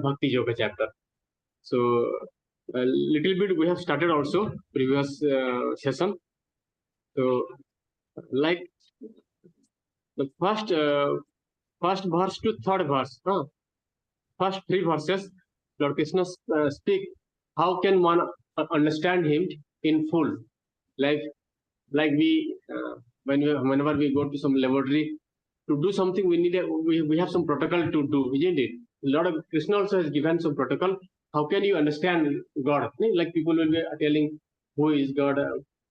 Bhakti Yoga chapter. So a little bit we have started also previous session. So like the first verse to third verse, first three verses, Lord Krishna speak. How can one understand him in full? Like we whenever we go to some laboratory to do something, we have some protocol to do, isn't it? Lord of Krishna also has given some protocol. How can you understand God? Like people will be telling, who is God?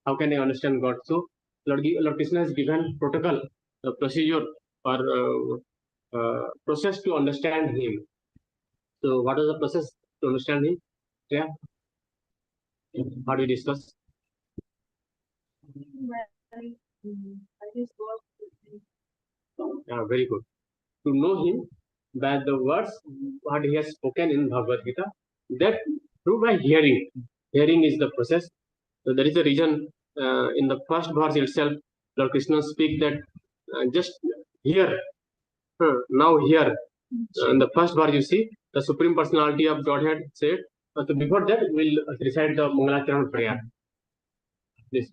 How can I understand God? So Lord Krishna has given protocol, procedure, or process to understand Him. So what is the process to understand Him? Yeah, how do we discuss? Yeah, very good. To know Him by the words what He has spoken in Bhagavad Gita, that through by hearing. Hearing is the process. So there is a reason in the first verse itself, Lord Krishna speak that just hear, now hear. In the first verse, you see the Supreme Personality of Godhead said. So before that, we'll recite the Mangalacharan prayer. This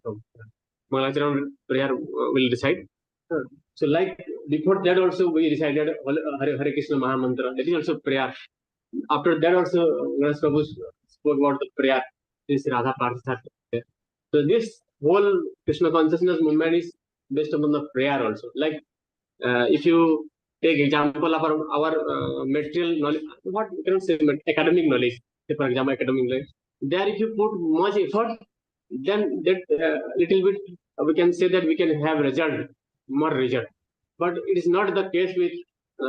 Mangalacharan prayer will recite. So like before that also we recited Hare Krishna Mahamantra. That is also prayer. After that also Ganesh Prabhu spoke about the prayer. This Radha Parthasat. So this whole Krishna consciousness movement is based upon the prayer also. Like if you take example of our material knowledge, what you cannot say academic knowledge. Say for example academic knowledge. There if you put much effort, then that little bit we can say that we can have result, more result. But it is not the case with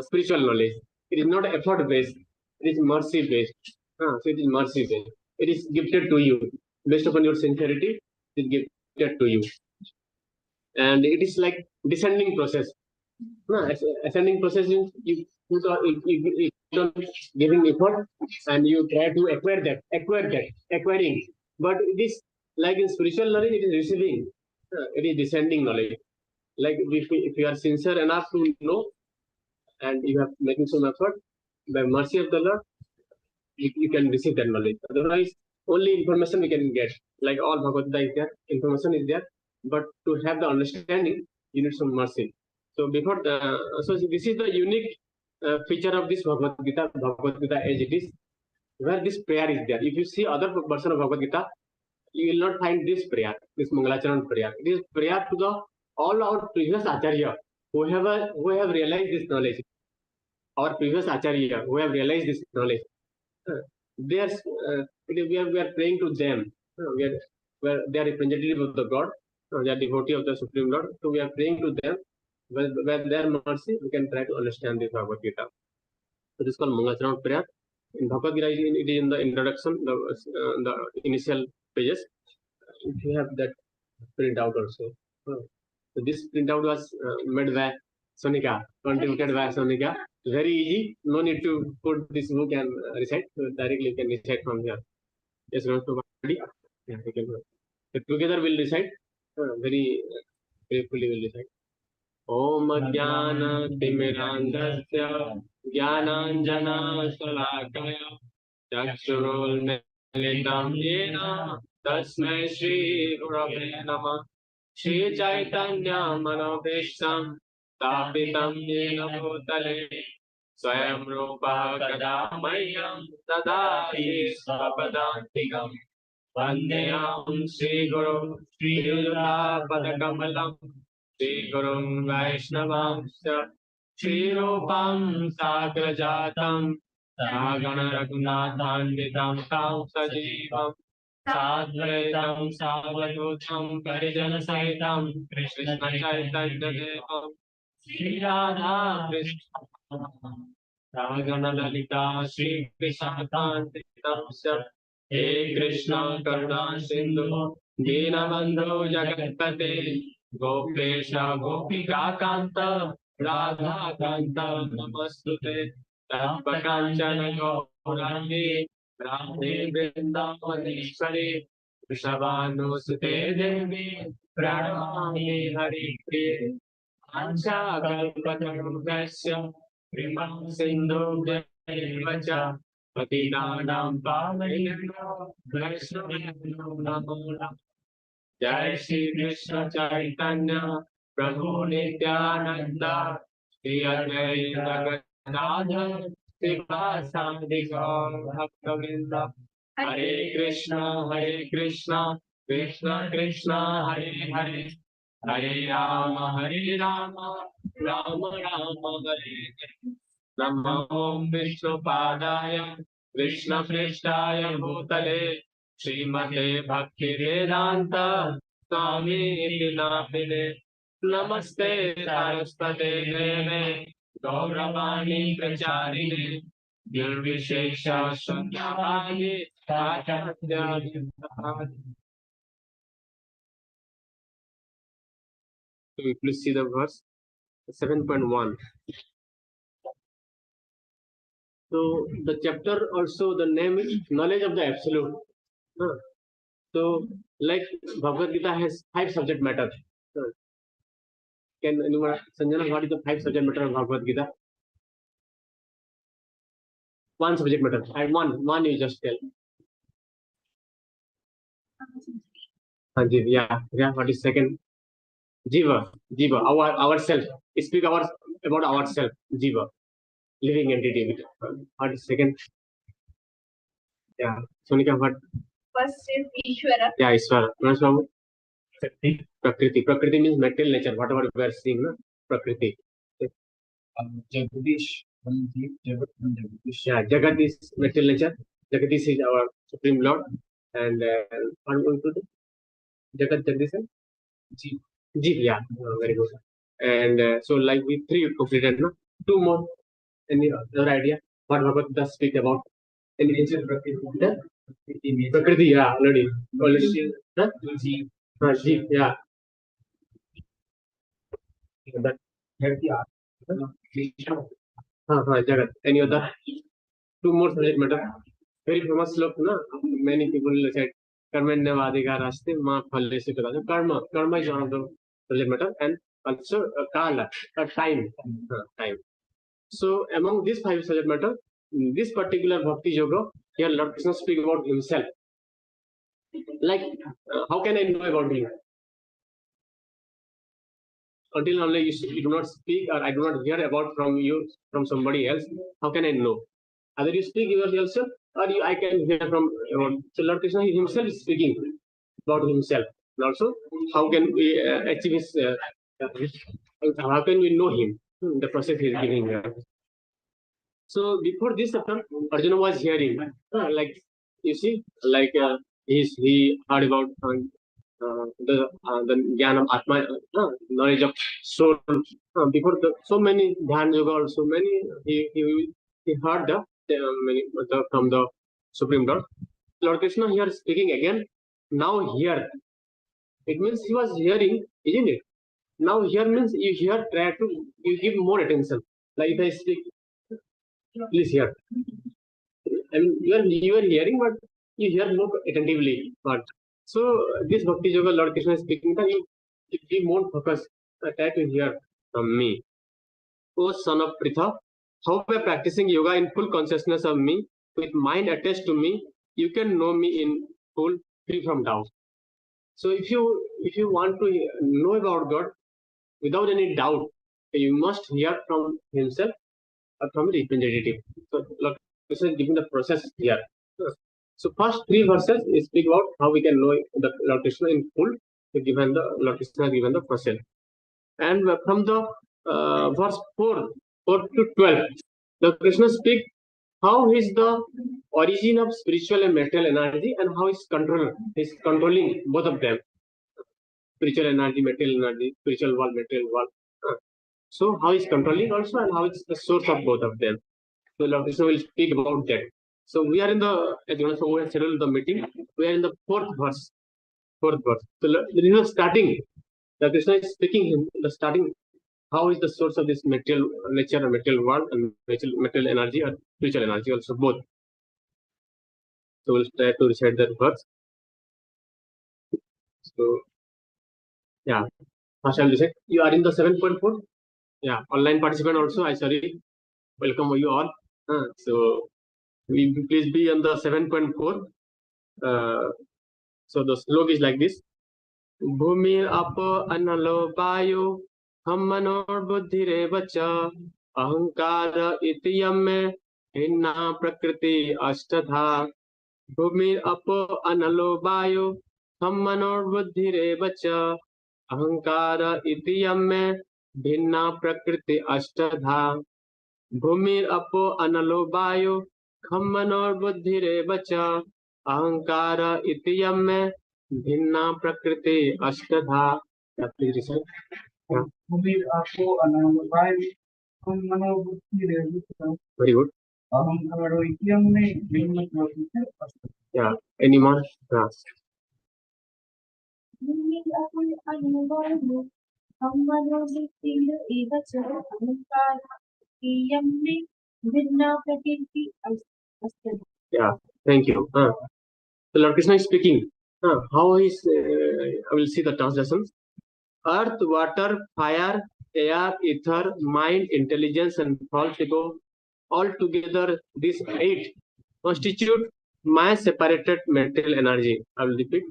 spiritual knowledge. It is not effort based. It is mercy based. So it is mercy based. It is gifted to you based upon your sincerity. It is gifted to you, and it is like descending process. Ascending process is you don't giving effort and you try to acquiring. But it is like in spiritual knowledge, it is receiving. It is descending knowledge. Like if you are sincere enough to know, and you have making some effort, by mercy of the Lord, you can receive that knowledge. Otherwise, only information we can get. Like all Bhagavad Gita is there, information is there, but to have the understanding, you need some mercy. So so this is the unique feature of this Bhagavad Gita as it is, where this prayer is there. If you see other version of Bhagavad Gita, you will not find this prayer, this Mangalacharan prayer. It is prayer to the all our previous acharya who have realized this knowledge. Our previous acharya who have realized this knowledge. We are praying to them. They are representative of the God. They are devotee of the Supreme Lord. So we are praying to them. With their mercy, we can try to understand this Bhagavad Gita. So this is called Mangalacharan prayer. In Bhagavad Gita, it is in the introduction, the initial pages. If you have that printout also. So this printout was made by Sonika, contributed by Sonika. Very easy. No need to put this book and recite. So directly you can recite from here. Yes, ready? Yeah, we can. So together we'll recite. Very gratefully we'll recite. Om Jnana Timirandasya Jnananjana Salakaya Chakshurulmilitam Yena Tasmai Shri Gurave Namah. Shri Chaitanya Manobhishtam Tapitam Yena Bhutale Swayam Rupa Kadamayyam Tadai Svapadantikam Vandeyam Shri Guru Shri Yudha Padakamalam Shri Guru Vaishnavamsya Shri Rupam Sagrajatam Sagana Raghunathanvitam Tam Sajivam Sadvaitam Savadutam Parijana Saitam Krishna Chaitanya Devam Shri Radha Krishna Ragana Lalita Shri Krishnakantitamsya He Krishna Karuna Sindhu Dinabandhu Jagatpate Gopesha Gopika Kanta Radha Kanta Namastute Tappakanchana Gaurangi Radhe Vrindavaneshwari Vrishabhanusute Devi Pranamami Hari Priye Ancha Kalpatarubhasya Primam Sindhu Jaivacha Patitanam Pavanebhyo Vaishnavebhyo Namo Namaha. Jai Shri Krishna Chaitanya Prabhu Nityananda Shri Advaita Gadadhar Srivasadi Gaur Bhaktavinda. Hare Krishna, Krishna Krishna, Hare Hare, Hare Rama, Rama Rama, Hare Hare. Namo Vishnupadaya, Krishnapreshtaya Bhutale, Srimate Bhaktivedanta Swami iti Namine. Namaste Saraswate Deve, Gauravani Pracharine, Nirvishesha Shunyavadi, Sachasya. So we please see the verse 7.1. So the chapter also, the name is Knowledge of the Absolute. So like Bhagavad Gita has 5 subject matter. Can anyone, Sanjana, what is the 5 subject matter of Bhagavad Gita? One subject matter. And one you just tell. Yeah. What is second? Jiva, ourself. Speak about ourself. Jiva, living entity. What is second? Yeah, Sonika, what? First is Ishvara. Yeah, Ishvara. Next one. Prakriti. Prakriti means material nature. Whatever we are seeing, no? Prakriti. Jagadish, Jagadish. Yeah, Jagat is material nature. Jagadish is our supreme lord, and what am I going to do? Jagadish. Jeev, yeah, very good. And so, like we 3 completed, no? 2 more. Any other idea? What Bhagavad Gita speak about? Any nature Prakriti, yeah, already. Huh? Jeev, yeah. That. Jagat. Any other? 2 more subject matter. Very famous slope, no? Many people said, Karmanyavadika raste ma phalle se pita. Karma is one of the subject matter, and also kala, time. So among these 5 subject matter, this particular bhakti yoga, here Lord Krishna speak about himself. Like, how can I know about him? Until only you do not speak, or I do not hear about from somebody else, how can I know? Either you speak yourself, or I can hear from. So Lord Krishna himself is speaking about himself. And also, how can we achieve his? How can we know him? The process he is giving here. So before this chapter, Arjuna was hearing, like you see, like he heard about the Jnana Atma, knowledge of soul. Before so many Dhyan Yoga, also many he heard from the Supreme Lord. Lord Krishna here speaking again. Now here, it means he was hearing, isn't it? Now here means you hear, try to you give more attention. Like if I speak, please hear. I mean, you are hearing, but you hear more attentively. But so this Bhakti Yoga, Lord Krishna is speaking, that you give more focus, try to hear from me. O son of Pritha, how by practicing yoga in full consciousness of me, with mind attached to me, you can know me in full, free from doubt. So if you want to know about God without any doubt, you must hear from himself or from the representative. So Lord Krishna is giving the process here. So first 3 verses speak about how we can know the Lord Krishna in full. Given the Lord Krishna given the process, and from the verse 4 to 12, the Krishna speak how is the origin of spiritual and material energy, and how is controlling both of them, spiritual energy, material energy, spiritual world, material world. So how is controlling also, and how is the source of both of them. So Lord Krishna will speak about that. So we are in the, as you know, so we have scheduled the meeting. We are in the 4th verse. So there is a starting. The Krishna is speaking the starting. How is the source of this material nature and material world, and material energy or spiritual energy also, both. So we'll try to recite that verse. So yeah, first I will recite. You are in the 7.4. Yeah, online participant also. I sorry, welcome you all. So Please be on the 7.4. So the slok is like this. Bhumir apo analo vayu ham manor buddhirev cha ahankara itiyamme hinna prakriti ashtadha. Bhumir apo analo vayu ham manor buddhirev cha ahankara itiyamme hinna prakriti ashtadha. Bhumir apo analo vayu ham manor buddhirev cha ahankara itiyamme भिन्ना प्रकृति अष्टधा. Please recite. Yeah. Bhumir apo analo vayu ham mano buddhi revita Very good. ahankaro ityamne bhinna prakriti ashtadha. Yeah. Any more? Yeah. Bhumi apo anuvaya hammano buddhir eva cha ahankara iyamne vinna prakriti astada. Yeah. Thank you. So Lord Krishna is speaking. How is? I will see the translations. Earth, water, fire, air, ether, mind, intelligence, and false ego. All together, these 8 constitute my separated mental energy. I will repeat.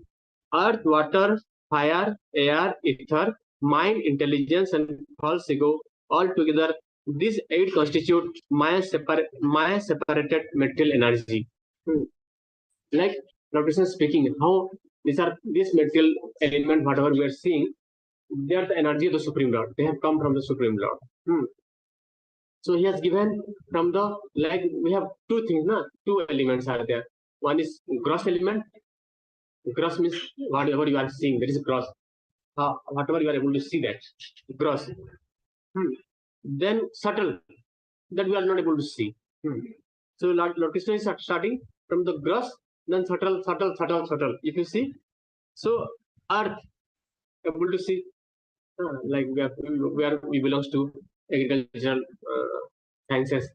Earth, water, fire, air, ether, mind, intelligence, and false ego. All together, these 8 constitute my separated mental energy. Like Dr. Krishna is speaking, how this material element, whatever we are seeing, they are the energy of the Supreme Lord. They have come from the Supreme Lord. So he has given from the, like we have 2 things, two elements are there. One is gross element. Gross means whatever you are seeing, that is gross. Whatever you are able to see, that gross. Then subtle, that we are not able to see. So Lord Krishna is starting from the gross, then subtle. If you see, so earth able to see, like we belongs to agricultural sciences.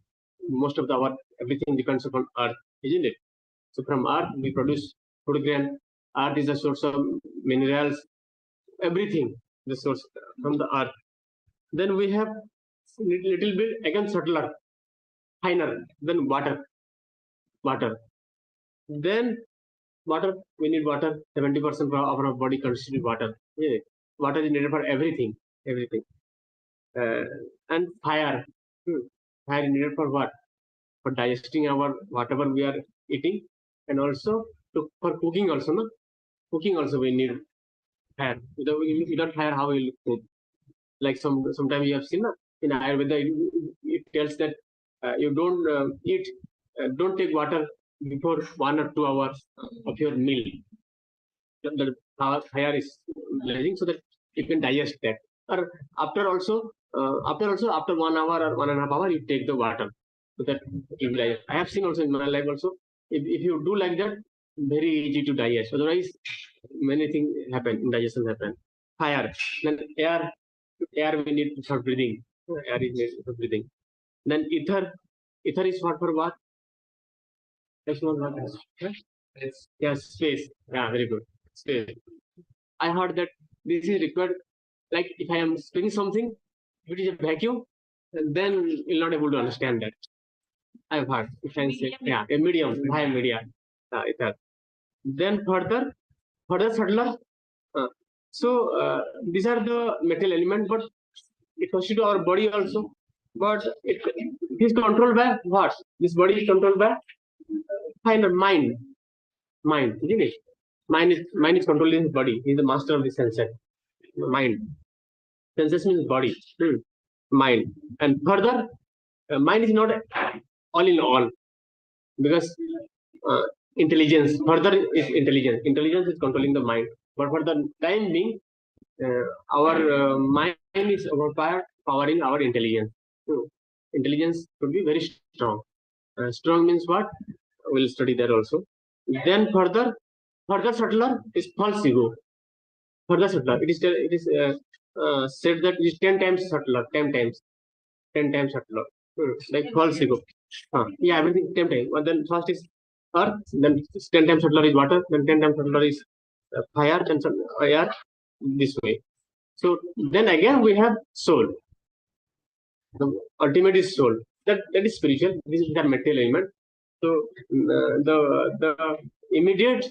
Most of our everything depends upon earth, isn't it? So from earth we produce food grain. Earth is a source of minerals. Everything the source from the earth. Then we have little bit again subtler, finer. Then water. Then water, we need water. 70% of our body constitutes water. Yeah. Water is needed for everything. And fire. Fire is needed for what? For digesting our whatever we are eating, and also for cooking also. No? Cooking also we need fire. Without fire, how will you cook? Like sometimes you have seen in Ayurveda, it tells that you don't eat, don't take water before 1 or 2 hours of your meal. The fire is blazing so that you can digest that. Or after 1 hour or 1.5 hours, you take the water so that you will digest. I have seen also in my life also, if you do like that, very easy to digest. Otherwise, many things happen, indigestion happen. Fire, then air we need for breathing. Air is needed for breathing. Then ether is what for what? That's not what. Yeah, space. Yeah, very good. Space. I heard that this is required. Like if I am speaking something, if it is a vacuum, then you'll not able to understand that. I've heard. If I say, yeah, a medium, high media, ether. Then further subtler. These are the metal element, but it constitutes our body also. But it is controlled by what? This body is controlled by mind, isn't it? Mind is controlling his body. He is the master of the senses. Mind. Senses means body. Mind. And further, mind is not all in all, because intelligence. Further is intelligence. Intelligence is controlling the mind. But for the time being, our mind is powering our intelligence. Intelligence could be very strong. Strong means what? We'll study that also. Then further subtler is false ego. Further subtler, it is said that it is 10 times subtler. 10 times subtler. Like false ego. Yeah, everything 10 times. But then first is earth, then 10 times subtler is water, then 10 times subtler is fire, then air, this way. So then again we have soul. The ultimate is soul. That is spiritual. This is the material element. So the immediate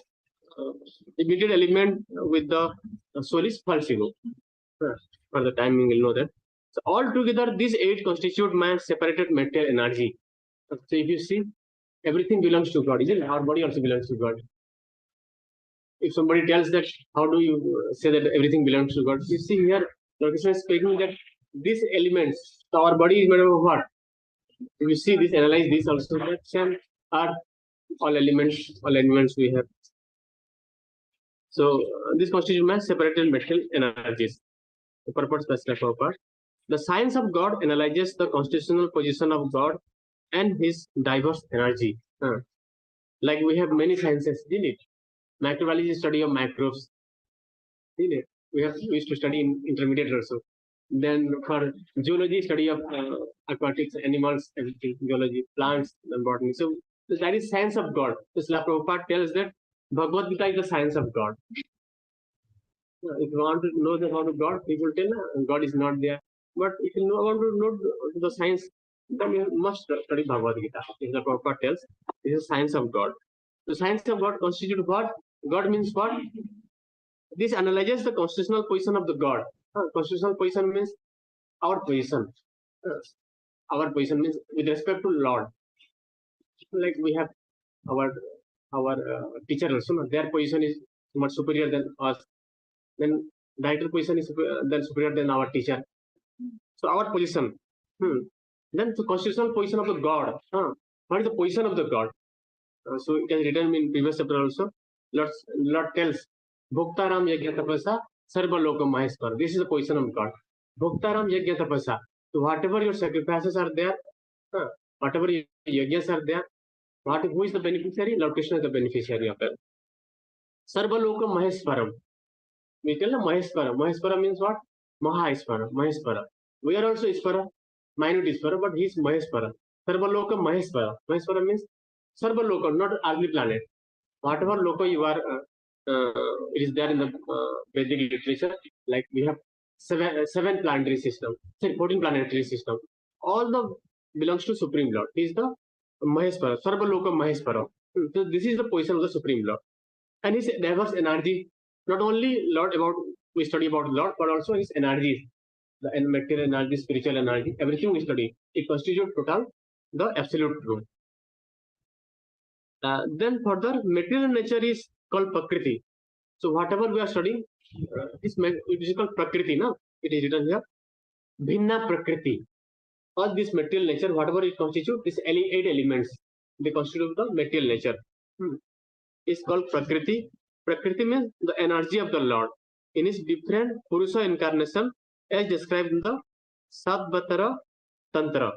immediate element with the soul is false ego. For the time we will know that. So altogether, these 8 constitute my separated material energy. So if you see, everything belongs to God. Isn't it? Our body also belongs to God. If somebody tells that, how do you say that everything belongs to God? You see here, Lord Krishna is speaking that these elements, so our body is made of what? If you see this, analyze this also, that same are all elements we have. So this constitutes my separated material energies. The purpose of part. The science of God analyzes the constitutional position of God and his diverse energy. Like we have many sciences, didn't it? Microbiology is study of microbes, didn't it? We used to study in intermediate also. Then for zoology, study of aquatics, animals, everything, biology, plants, and botany. So that is science of God. So Srila Prabhupada tells that Bhagavad Gita is the science of God. If you want to know about God, people tell God is not there. But if you want to know the science, then you must study Bhagavad Gita. If the Prabhupada tells, this is science of God. The science of God constitutes what? God means what? This analyzes the constitutional position of the God. Constitutional position means our position. Our position means with respect to Lord. Like we have our teacher also, their position is much superior than us. Then director position is superior than our teacher. So our position. Then the constitutional position of the God. What is the position of the God? So it has written in previous chapter also. Lord tells, Bhoktaram Yajna Tapasa Sarva Loka Maheshwar. This is the position of God. Bhoktaram Yajna Tapasa. So whatever your sacrifices are there, whatever your yajnas are there, who is the beneficiary? Lord Krishna is the beneficiary of it. Sarva Loka Maheshwaram. We tell Maheshwara. Maheshwara means what? Maheshwara. Maheshwara. We are also Ishvara, minute Ishvara, but he is Maheshwara. Sarvaloka Maheshwara. Maheshwara means Sarvaloka, not earthly planet. Whatever loka you are, it is there in the Vedic literature. Like we have seven planetary system, 14 planetary system. All the belongs to Supreme Lord. He is the Maheshwara, Sarvaloka Maheshwara. So this is the position of the Supreme Lord. And his diverse energy, not only Lord about we study about Lord, but also his energies, the material energy, spiritual energy, everything we study. It constitutes total the absolute truth. Then further, material nature is called Prakriti. So whatever we are studying, it is called Prakriti, no? It is written here. Bhinna Prakriti. All this material nature, whatever it constitutes, these 8 elements, they constitute the material nature. Is called Prakriti. Prakriti means the energy of the Lord in his different Purusha incarnation as described in the Sadvatara Tantra.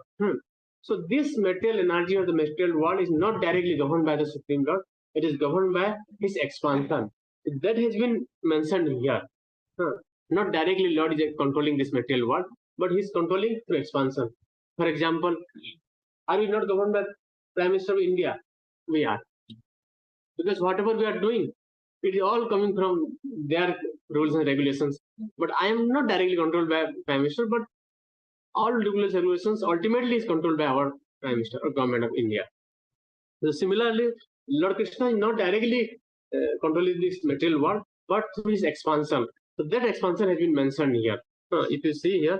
So this material energy of the material world is not directly governed by the Supreme Lord. It is governed by his expansion. That has been mentioned here. Not directly Lord is controlling this material world, but he is controlling through expansion. For example, are we not governed by Prime Minister of India? We are. Because whatever we are doing, it is all coming from their rules and regulations. But I am not directly controlled by Prime Minister, but all rules and regulations ultimately is controlled by our Prime Minister or Government of India. So similarly, Lord Krishna is not directly controlling this material world, but through his expansion. So that expansion has been mentioned here. If you see here,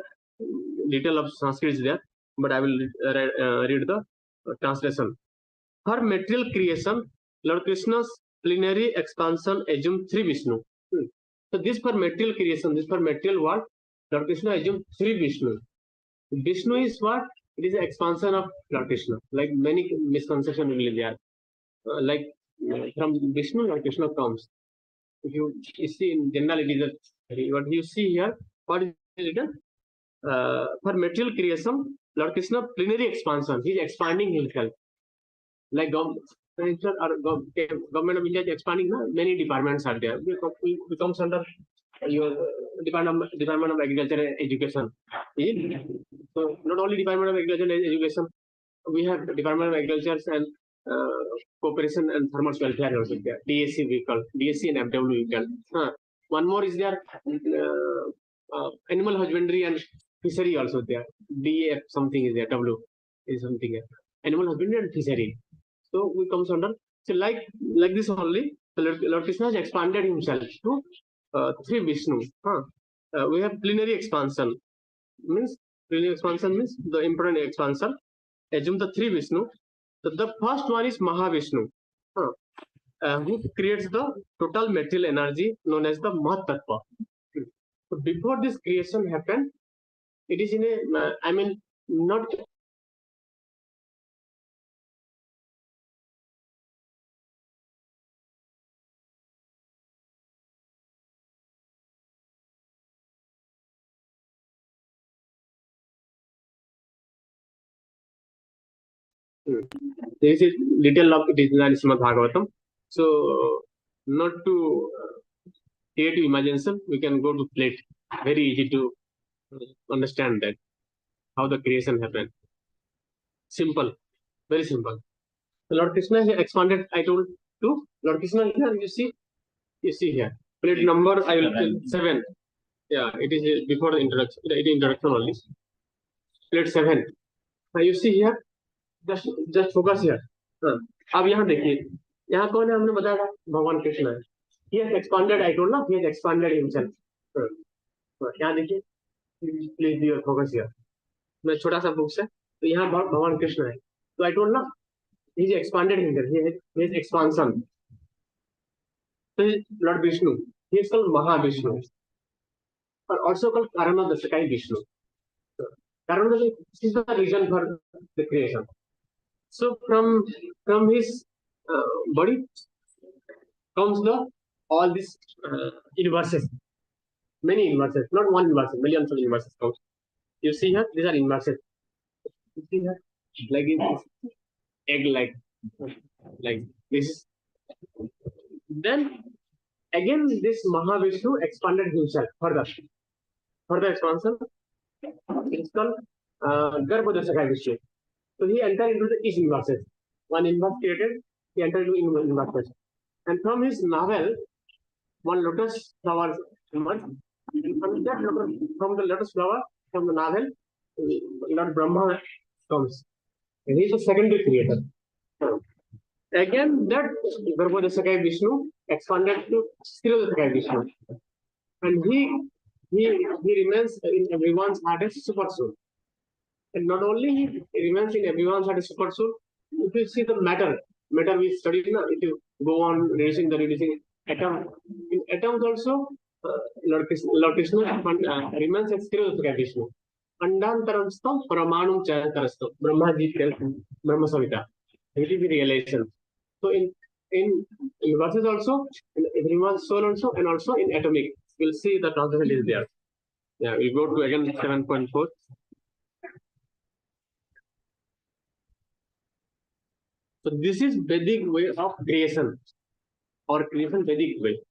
detail of Sanskrit is there, but I will read the translation. For material creation, Lord Krishna's plenary expansion assumed 3 Vishnu. So this for material creation, this for material world, Lord Krishna assumed 3 Vishnu. Vishnu is what? It is an expansion of Lord Krishna. Like many misconceptions will be there. Like from Vishnu, Lord Krishna comes. If you see in general, it is what you see here. What is it? For material creation, Lord Krishna plenary expansion. He is expanding himself. Like government of India is expanding, many departments are there. It comes under your Department of Agriculture and Education. So not only Department of Agriculture and Education, we have Department of Agriculture and Cooperation and Farmers Welfare also there. DSC we call, DSC and FW we call. One more is there, Animal Husbandry and Fishery also there. DF something is there, W is something there. Animal Husbandry and Fishery. So we comes under, so like this only. The Lord Krishna has expanded himself to three Vishnu. We have plenary expansion. Plenary expansion means the important expansion. Assume the three Vishnu. So the first one is Mahavishnu, who creates the total material energy known as the Mahatattva. So before this creation happened, it is in a, not there is a little of it is in Srimad Bhagavatam. So not to create imagination, we can go to plate. Very easy to understand that how the creation happened. Simple, very simple. So Lord Krishna has expanded. I told to Lord Krishna here. You see here. Plate number I will 7. Yeah, it is before the introduction. It is introduction only. Plate 7. Now you see here. Just focus here. अब यहाँ देखिए, यहाँ कौन है? हमने बताया था भगवान कृष्ण है. He has expanded. I told ना, he has expanded himself. यहाँ देखिए, please be your focus here. मैं छोटा सा बुक है, तो यहाँ भगवान कृष्ण है. तो I told ना, he has expanded himself. He has expansion. So Lord Vishnu, he is called Mahavishnu, or also called Karanadasakai Vishnu. Karanadasakai is the reason for the creation. So from his body comes all these universes, many universes, not one universe, millions of universes comes. You see here, these are universes. You see here, like this egg, like this. Then again, this Mahavishnu expanded himself further. Further expansion. It's called Garbhodasakai Vishnu. So he entered into the each universes. One universe created, he entered into universes. And from his navel, one lotus flower emerged. And from the lotus flower, from the navel, Lord Brahma comes. And he is the secondary creator. Again, that Garbhodasakai Vishnu expanded to Stirodasakai Vishnu. And he remains in everyone's heart as super soul. And not only he remains in everyone's heart as super soul, if you see the matter we studied, if you go on reducing atom, in atoms also, Lord Krishna remains as Stirodasakai Vishnu. Andantaramstam Paramanum Chayantarastam. Brahmaji tells Brahma Samhita. It is the realization. So in universes also, in everyone's soul also, and also in atomic, we'll see the translation is there. Yeah, we go to again 7.4. So this is Vedic way of creation, or creation Vedic way.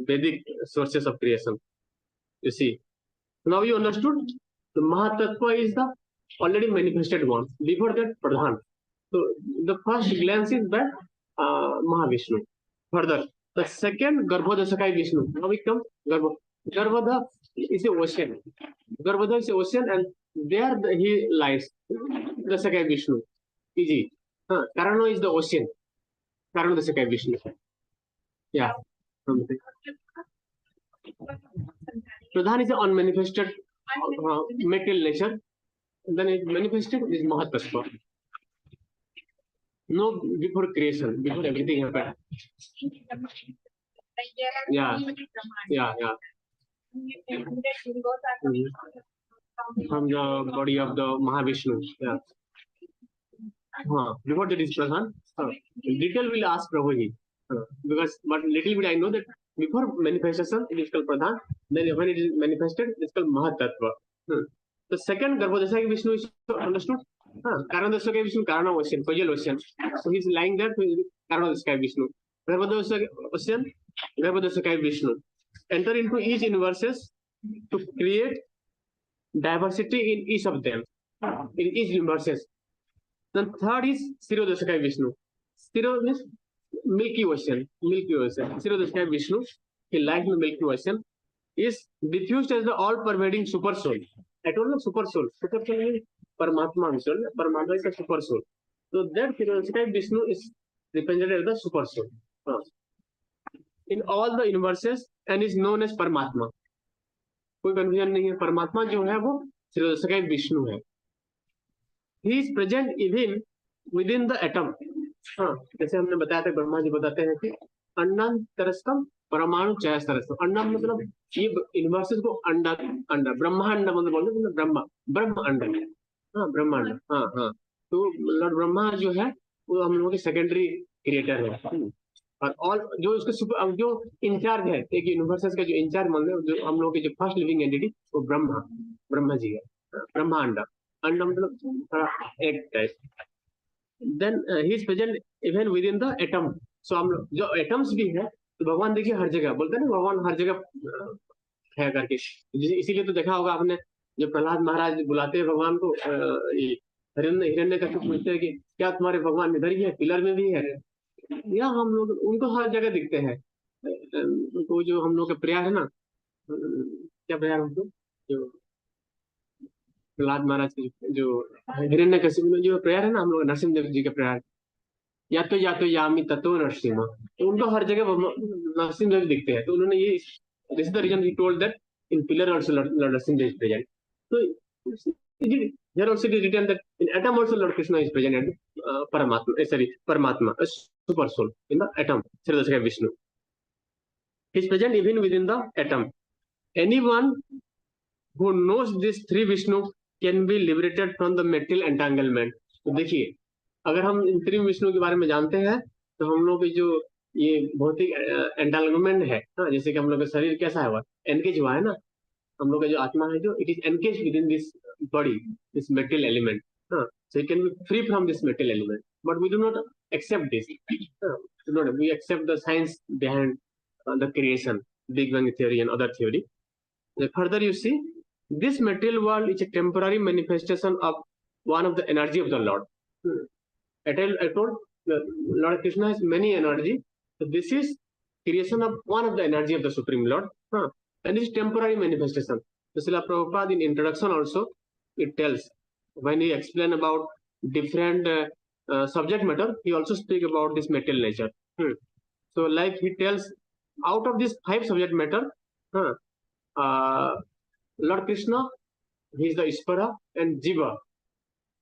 Vedic sources of creation. You see. Now you understood the Mahatattva is the already manifested one. Before that, Pradhan. So the first glance is that Mahavishnu. Further, the second Garbhodasakai Vishnu. Now we come Garbhoda is a ocean. Garbhoda is an ocean, and there he lies. The Sakai Vishnu. Easy. Karana is the ocean. Karana the Sakai Vishnu. Yeah. Pradhan is the unmanifested material nature. Then it manifested is Mahatattva. No, before creation, before everything happened. Yeah. From the body of the Mahavishnu. Yeah. Before that is Pradhan. Detail will ask Prabhuji. Because, but little bit I know that before manifestation it is called Pradhan. Then when it is manifested, it is called Mahatattva. The second Garbhodasakai Vishnu is understood. Karanadasakai Vishnu, Karana ocean, Pajal ocean. So he is lying there. Karanadasakai Vishnu. Garbhodasakai ocean, Garbhodasakai Vishnu. Enter into each universes to create diversity in each of them, in each universes. Then third is Stirodasakai Vishnu. Stiro means Milky Ocean. Stirodasakai Vishnu, he lies in the Milky Ocean, is diffused as the all-pervading super soul. I told you super soul. Super soul means Paramatma. Paramatma is a super soul. So that Stirodasakai Vishnu is represented as the super soul. In all the universes and is known as परमात्मा. कोई confusion नहीं है. परमात्मा जो है वो श्रीदर्शक विष्णु है. He is present even within the atom. हाँ, जैसे हमने बताया था, ब्रह्मा जी बताते हैं कि अन्नम तरस्तम परमाणु चयस्तरस्तम. अन्नम मतलब ये यूनिवर्सेस को अंडा अंडा ब्रह्मांड मतलब बोलते हैं ब्रह्म अंड. हाँ, ब्रह्मांड. हाँ. तो लॉर्ड ब्रह्मा जो है वो हम लोगों के सेकेंडरी क्रिएटर है. और ऑल जो उसके जो इंचार्ज है एक यूनिवर्सेस का, जो इंचार्ज मान लो, जो हम लोग के जो फर्स्ट लिविंग एंटिटी वो ब्रह्मा जी है. ब्रह्मांड अंड मतलब एक type. Then he is present even with in the atom. So हम लोग जो एटम्स भी है, तो भगवान देखिए हर जगह, बोलते हैं ना भगवान हर जगह है करके. इसीलिए तो देखा होगा आपने, जो प्रहलाद महाराज बुलाते हैं भगवान को, हिरण्य का पूछते हैं कि क्या तुम्हारे भगवान इधर ही है, पिलर में भी है. या हम लोग उनको हर जगह दिखते हैं. उनको जो हम लोग का प्रयास है ना, क्या प्रयास उनको, जो प्रहलाद महाराज के जो हिरण्यकशिपु में जो प्रयास है ना, हम लोग नरसिंहदेव जी का प्रयास, या तो यामी तत्व नरसिंह, तो उनको हर जगह नरसिंहदेव दिखते हैं. तो उन्होंने ये, this is the reason he told that in pillar also Narasimhadev is present. तो here also it is written that in atom also Lord Krishna is present at Paramatma, a super soul in the atom, Sridhar Vishnu. He is present even within the atom. Anyone who knows this three Vishnu can be liberated from the material entanglement. तो देखिए, अगर हम इन तीन विष्णु के बारे में जानते हैं, तो हम लोग की जो ये भौतिक एंटांगलमेंट है, जैसे कि हम लोग का शरीर कैसा है, एनकेज हुआ है ना, हम लोग का जो आत्मा है, जो it is engage with in this body, this material element. So it can be free from this material element, but we do not accept this. We accept the science behind the creation, Big Bang theory and other theory. Further, you see, this material world is a temporary manifestation of one of the energy of the Lord. I told Lord Krishna has many energy. So this is creation of one of the energy of the Supreme Lord, and this is temporary manifestation. So Srila Prabhupada in introduction also, it tells, when he explain about different subject matter, he also speak about this material nature. So like he tells, out of this 5 subject matter, Lord Krishna, he is the Ishvara and Jiva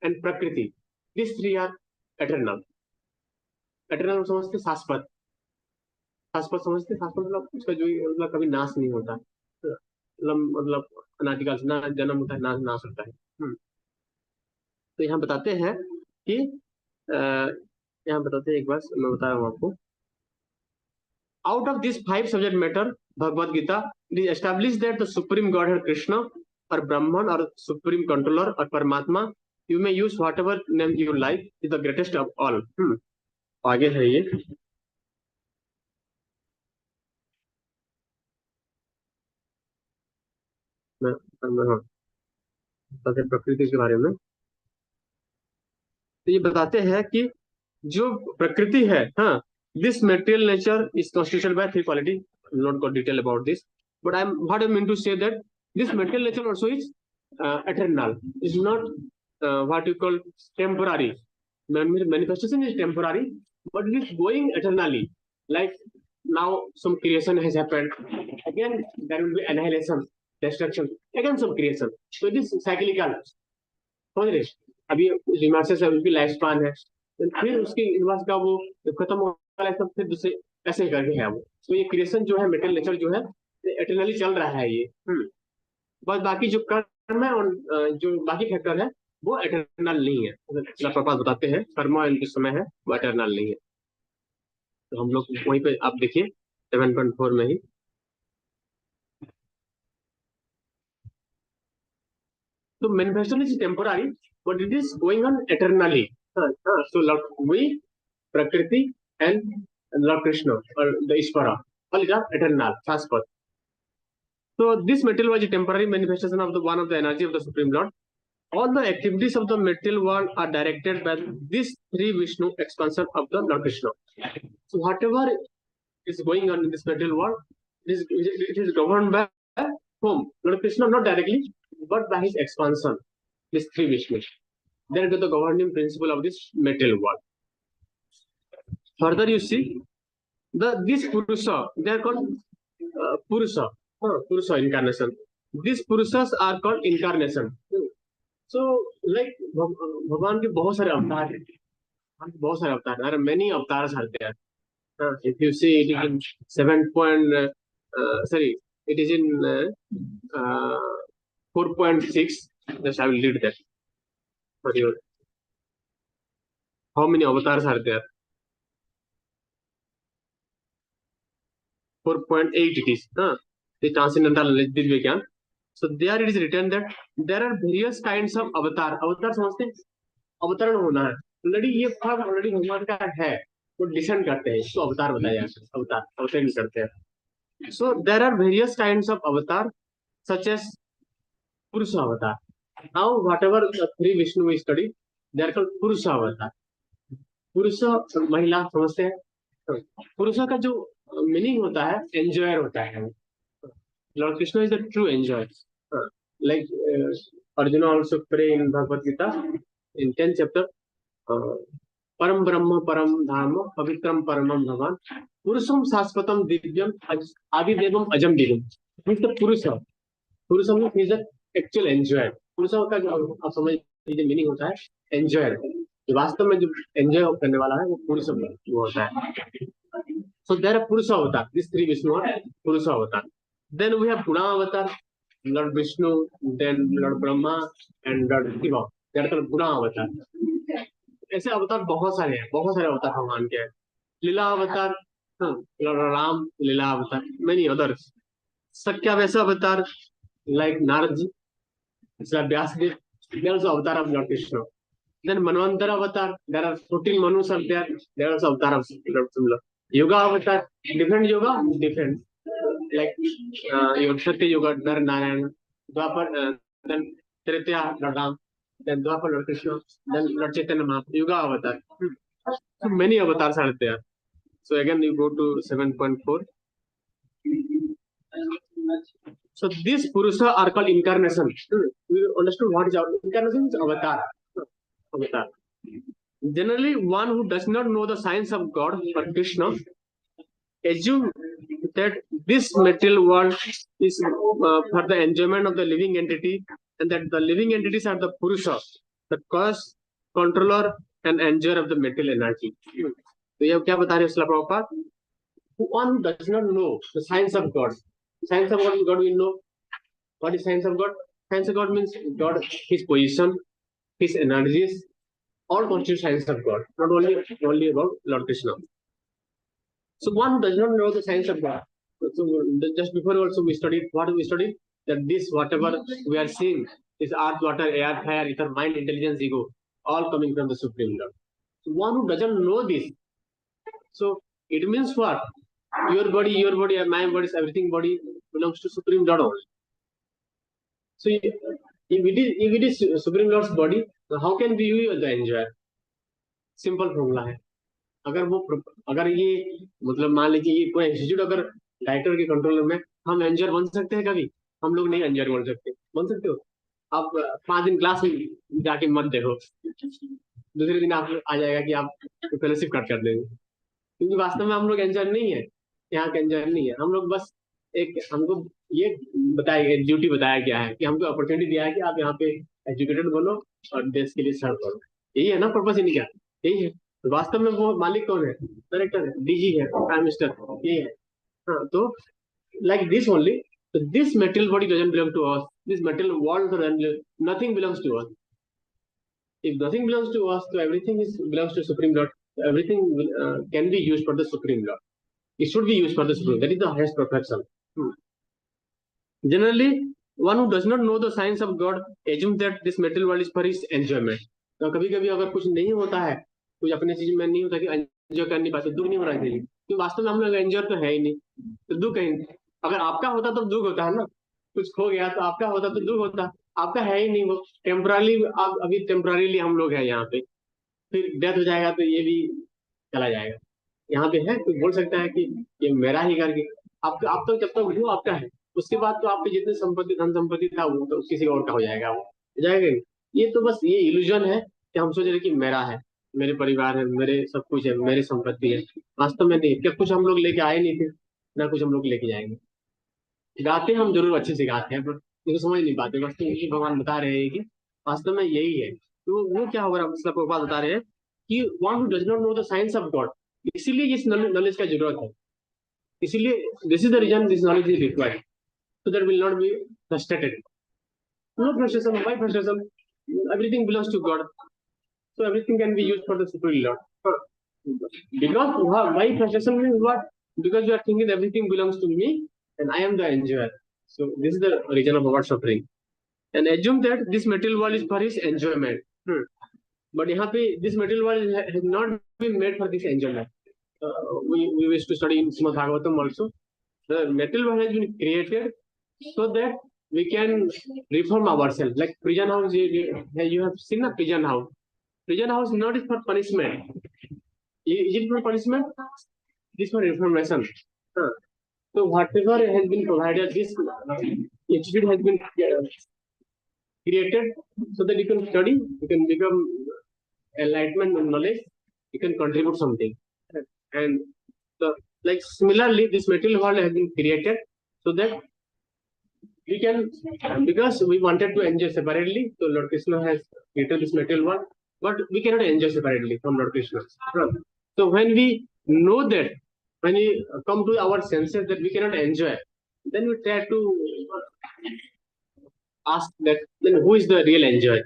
and Prakriti. These 3 are eternal. Eternal समझते शाश्वत. शाश्वत समझते, शाश्वत मतलब उसका जो मतलब कभी नाश नहीं होता, मतलब अनादिकाल से ना जन्म होता है, ना नाश होता है. तो यहाँ बताते हैं कि यहाँ बताते हैं, एक बार मैं बता रहा हूँ आपको. Out of this 5 subject matter, Bhagavad Gita, it is established that the Supreme Godhead Krishna or Brahman or Supreme Controller or Paramatma, you may use whatever name you like, is the greatest of all. आगे है ये. प्रकृति के बारे में तो ये बताते हैं कि जो प्रकृति है, this material nature is constituted by 3 quality. I will not go detail about this, but what I mean to say that this material nature also is eternal. It's not what you call temporary. Manifestation is temporary, but it is going eternally. Like now some creation has happened, again there will be annihilation, destruction, again some creation. So it is cyclical. अभी universes है, उसकी life span है, फिर उसकी universe का वो खत्म होगा, सब फिर दूसरे ऐसे करके है वो. तो ये क्रिएशन जो है, मेटल नेचर जो है, एटर्नली चल रहा है ये. बस बाकी जो कर्म है और जो बाकी फैक्टर है वो एटर्नल नहीं है. प्रभुपाद बताते हैं कर्म इनके समय है वो एटर्नल नहीं है. तो हम लोग वहीं पे आप देखिए 7.4 में ही तो manifestation is temporary, but it is going on eternally. So Lord, we, Prakriti, and Lord Krishna, or the Ishvara, all are eternal, Shashvat. So this material was a temporary manifestation of the one of the energy of the Supreme Lord. All the activities of the material world are directed by this 3 Vishnu expansion of the Lord Krishna. So whatever is going on in this material world, it is governed by whom? Lord Krishna, not directly, but by his expansion, this 3 Vishnu. That is the governing principle of this material world. Further, you see this Purusha, they are called Purusha, Purusha incarnation. These Purushas are called incarnation. So, like भगवान के बहुत सारे अवतार हैं, बहुत सारे अवतार. There are many avatars are there. If you see, it is in 7 point. Sorry, it is in 4.6. Just I will read that for you. How many avatars are there? 4.8 it is. The transcendental knowledge Divya. So there it is written that there are various kinds of avatar. Avatar समझते हैं? अवतरण होना है. Already ये भाग already भगवान का है, वो डिसेंड करते हैं, इसको अवतार बताया जाता है. अवतार अवतरण करते हैं. So there are various kinds of avatar such as Purusha avatar. Now whatever the three Vishnu we studied, they are called Purusha avatar. Purusha महिला समझते हैं. पुरुषा का जो मीनिंग होता है एंजॉयर होता है. Lord Krishna is the true enjoyer. Like Arjuna also pray in Bhagavad Gita in 10th chapter. Param Brahma Param Dharma Pavitram Paramam Bhavan Purusam Saspatam Divyam Adidevam Ajam Divam. Means the Purusha. Purusha means he is the actual enjoyer. Purusha का जो आप समझ लीजिए meaning होता है enjoyer. वास्तव में जो एंजॉय करने वाला है वो पुरुषा वो होता है. So there are Purusha avatar. These three Vishnu are Purusha avatar. Then we have Guna avatar, Lord Vishnu, then Lord Brahma and Lord Shiva. They are called Guna avatar. ऐसे अवतार बहुत सारे हैं, बहुत सारे अवतार भगवान के हैं. लीला अवतार, Lord Ram, लीला अवतार, many others. Sakyavesa avatar, like Naradji, it's like Vyasdev, they are also avatar of Lord Krishna. Then Manvantara avatar, there are 14 Manus are there, they are also avatar of Lord Krishna. Yoga avatar, different yoga, different. Like Satya Yoga, Nar Narayan, Dwapar, then Tritya, Lord Ram, then Dwapar, Lord Krishna, then Lord Chaitanya Mahaprabhu, Yoga avatar. So many avatars are there. So again, you go to 7.4. So these Purusha are called incarnation. We understood what is incarnation is avatar. Avatar. Generally, one who does not know the science of God or Krishna assume that this material world is for the enjoyment of the living entity, and that the living entities are the Purusha, the cause, controller, and enjoyer of the material energy. तो ये क्या बता रहे हैं Prabhupada? One who does not know the science of God. Science of God we know. What is science of God? Science of God means God, His position, His energies, all constitute science of God. Not only about Lord Krishna. So one who does not know the science of God. So just before also we studied, what we studied? That this whatever we are seeing is earth, water, air, fire, ether, mind, intelligence, ego, all coming from the Supreme Lord. So one who doesn't know this, so it means what? Your body, my body, everything body belongs to Supreme Lord only. So if it is Supreme Lord's body, so how can we be the enjoyer? Simple formula है. अगर ये मतलब मान लीजिए ये कोई institute अगर director के कंट्रोल में, हम एंजॉयर बन सकते हैं कभी? हम लोग नहीं एंजॉयर बन सकते. बन सकते हो आप 5 दिन क्लास में जाके मत देखो, दूसरे दिन आप आ जाएगा कि आप फेलोशिप कट कर देंगे, क्योंकि वास्तव में हम लोग एंजॉयर नहीं है, यहाँ के एंजॉयर नहीं है. हम लोग बस एक हमको ये बताया ड्यूटी बताया गया है कि हमको अपॉर्चुनिटी दिया है कि आप यहाँ पे एजुकेटेड बनो और देश के लिए सर्व करो. यही है ना पर्पस इनका, यही है. तो वास्तव में वो मालिक कौन है? डायरेक्टर है, डीजी है, प्राइम मिनिस्टर, ये है. हाँ, तो like this only. So this material body doesn't belong to us. This material world, nothing belongs to us. If nothing belongs to us, so everything belongs to Supreme Lord. Everything can be used for the Supreme Lord. It should be used for the Supreme. That is the highest perfection. Generally, one who does not know the science of God assumes that this material world is for his enjoyment. तो कभी-कभी अगर कुछ नहीं होता है, कुछ अपने चीज में नहीं होता कि एंजॉय कर नहीं पाते, दुख नहीं होना चाहिए, क्योंकि वास्तव में हम लोग एंजॉय तो है ही नहीं. तो दुख है, अगर आपका होता तो दुख होता है ना. कुछ खो गया तो आपका होता तो दुख होता. आपका है ही नहीं, वो टेम्पररी. अभी टेम्पररीली हम लोग हैं यहाँ पे, फिर डेथ हो जाएगा तो ये भी चला जाएगा. यहाँ पे है कोई बोल सकता है कि ये मेरा ही करके, आप तो जब तक वो आपका है, उसके बाद तो आपके जितने संपत्ति धन संपत्ति था वो तो किसी और का हो जाएगा, वो हो जाएगा. ये तो बस ये इल्यूजन है कि हम सोच रहे कि मेरा है. मेरे परिवार है, मेरे सब कुछ है, मेरी संपत्ति है। वास्तव में नहीं, क्या कुछ हम लोग लेके आए नहीं थे, ना कुछ हम लोग लेके जाएंगे। गाते हम जरूर अच्छे से गाते हैं, पर इसको समझ नहीं पाते। वास्तव में ये भगवान बता रहे हैं कि वास्तव में यही है। तो वो क्या होगा, मतलब प्रभुपाद बता रहे हैं कि one who does not know the science of God, इसीलिए इस नॉलेज का जरूरत है। इसीलिए this is the reason this knowledge is required, so that will not be frustrated. No frustration. Why frustration? Everything belongs to God, so everything can be used for the superior Lord. Because why frustration means what? Because you are thinking everything belongs to me and I am the enjoyer. So this is the reason of our suffering. And assume that this material world is for his enjoyment. But यहाँ पे this material world has not been made for this enjoyment. We wish to study in Srimad Bhagavatam also. The material world has been created so that we can reform ourselves. Like prison house, you have seen a prison house. Prison house not is for punishment. Is it for punishment? It is for reformation. So whatever has been provided, this institute has been created so that you can study, you can become enlightenment and knowledge, you can contribute something. And so, like similarly, this material world has been created so that we can, because we wanted to enjoy separately, so Lord Krishna has created this material world, but we cannot enjoy separately from Lord Krishna. So when we know that, when we come to our senses that we cannot enjoy, then we try to ask that then who is the real enjoyer?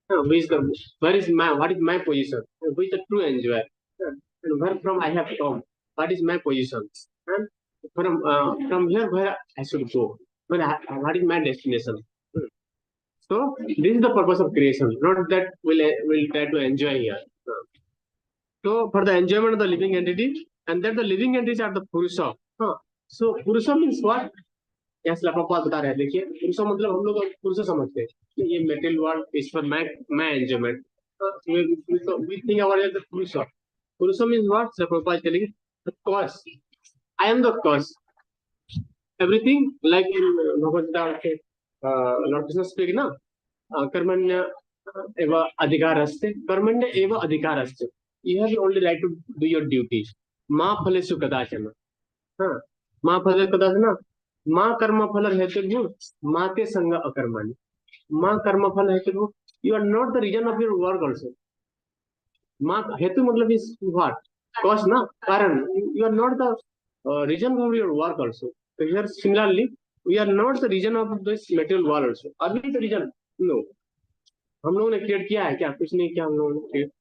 Who is the, where is my, what is my position? Who is the true enjoyer? And where from I have come? What is my position? And from here where I should go? What is my destination? So this is the purpose of creation, not that we'll try to enjoy here. So for the enjoyment of the living entity, and that the living entities are the Purusha. So Purusha means what? यहाँ से प्रभुपाद बता रहे हैं, देखिए पुरुषा मतलब हम लोग पुरुषा समझते हैं कि ये material world is for my enjoyment. We think about it purusha. Purusha means what? Sir Prabhupada चलेंगे the cause, I am the cause, everything like in Bhagavad Gita के लॉर्ड कृष्ण स्पीक ना, कर्मण्य एव अधिकारस्ते, कर्मण्य एव अधिकारस्ते, you have only right to do your duties, मां फलेषु कदाचन। हाँ, मां फल कदाचन, माँ कर्म फल हेतु माँ के संग अकर्माणी, माँ कर्म फल हेतु, you are not the reason of your work also. माँ हेतु मतलब इज व्हाट? कॉज ना, कारण। You are not the reason of your work also. तो here similarly we are not the reason of this material world also. अभी the reason no, हम लोगों ने क्रिएट किया है क्या? कुछ नहीं किया हम लोगों ने क्रिएट।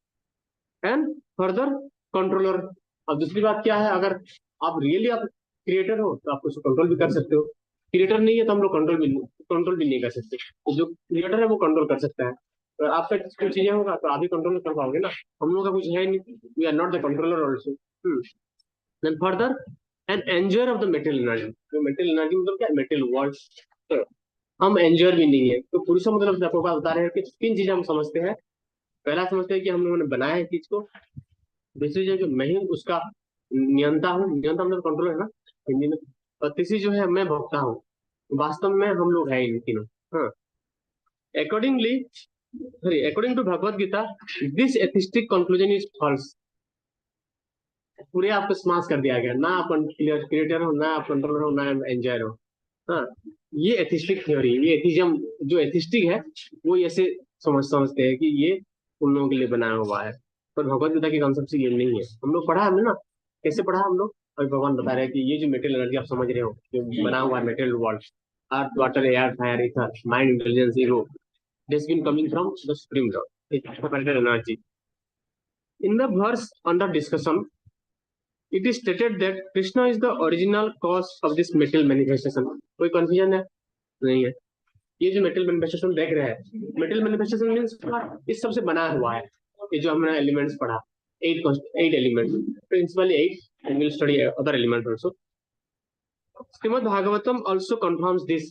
And further controller. अब दूसरी बात क्या है, अगर आप रियली आप क्रिएटर हो तो आप उसको कंट्रोल भी कर सकते हो। क्रिएटर नहीं है तो हम लोग कंट्रोल भी नहीं कर सकते। तो जो क्रिएटर है वो कंट्रोल कर सकता है। तो आपका कुछ चीजें होगा तो आप भी कंट्रोल कर पाओगे ना, हम लोग का कुछ है नहीं, we are not the controller also. Then further an enjoyer of the material energy. तो मेटेरियल एनर्जी मतलब क्या? Material world. हम एंजॉयर भी नहीं है। तो पुरुषों मतलब आपको बता रहे हैं कि 3 चीजें हम समझते हैं। पहला समझते हैं कि हम लोगों ने बनाया है चीज को। दूसरी जो मैं ही उसका नियंता हूँ, नियंता मतलब कंट्रोल है ना हिंदी में। और तीसरी जो है मैं भोगता हूँ। वास्तव में हम लोग है इन तीनों। हाँ, according to Bhagavad Gita, this atheistic conclusion is false. पूरे आपको स्माश कर दिया गया, ना आप क्रिएटर हो, ना आप कंट्रोलर हो, ना एंजॉयर हो। हाँ, ये एथिस्टिक थ्योरी, ये एथिज्म जो एथिस्टिक है वो ऐसे समझते हैं कि ये उन लोगों के लिए बनाया हुआ है, पर भगवत गीता के कॉन्सेप्ट से ये नहीं है। हम लोग पढ़ा हमने ना, कैसे पढ़ा हम लोग? और भगवान बता रहे हैं कि ये जो मेटेरियल एनर्जी आप समझ रहे हो, जो बना हुआ है material world, earth water air fire ether mind intelligence ego, this been coming from the supreme Lord, material energy. In the verse under discussion it is stated that Krishna is the original cause of this material manifestation. कोई confusion है? नहीं है। ये जो metal manifestation देख रहे हैं, metal manifestation means इस सब से बना हुआ है। ये जो हमने एलिमेंट्स पढ़ा, 8 elements, principally 8, and we'll study other elements also. Srimad Bhagavatam also confirms this.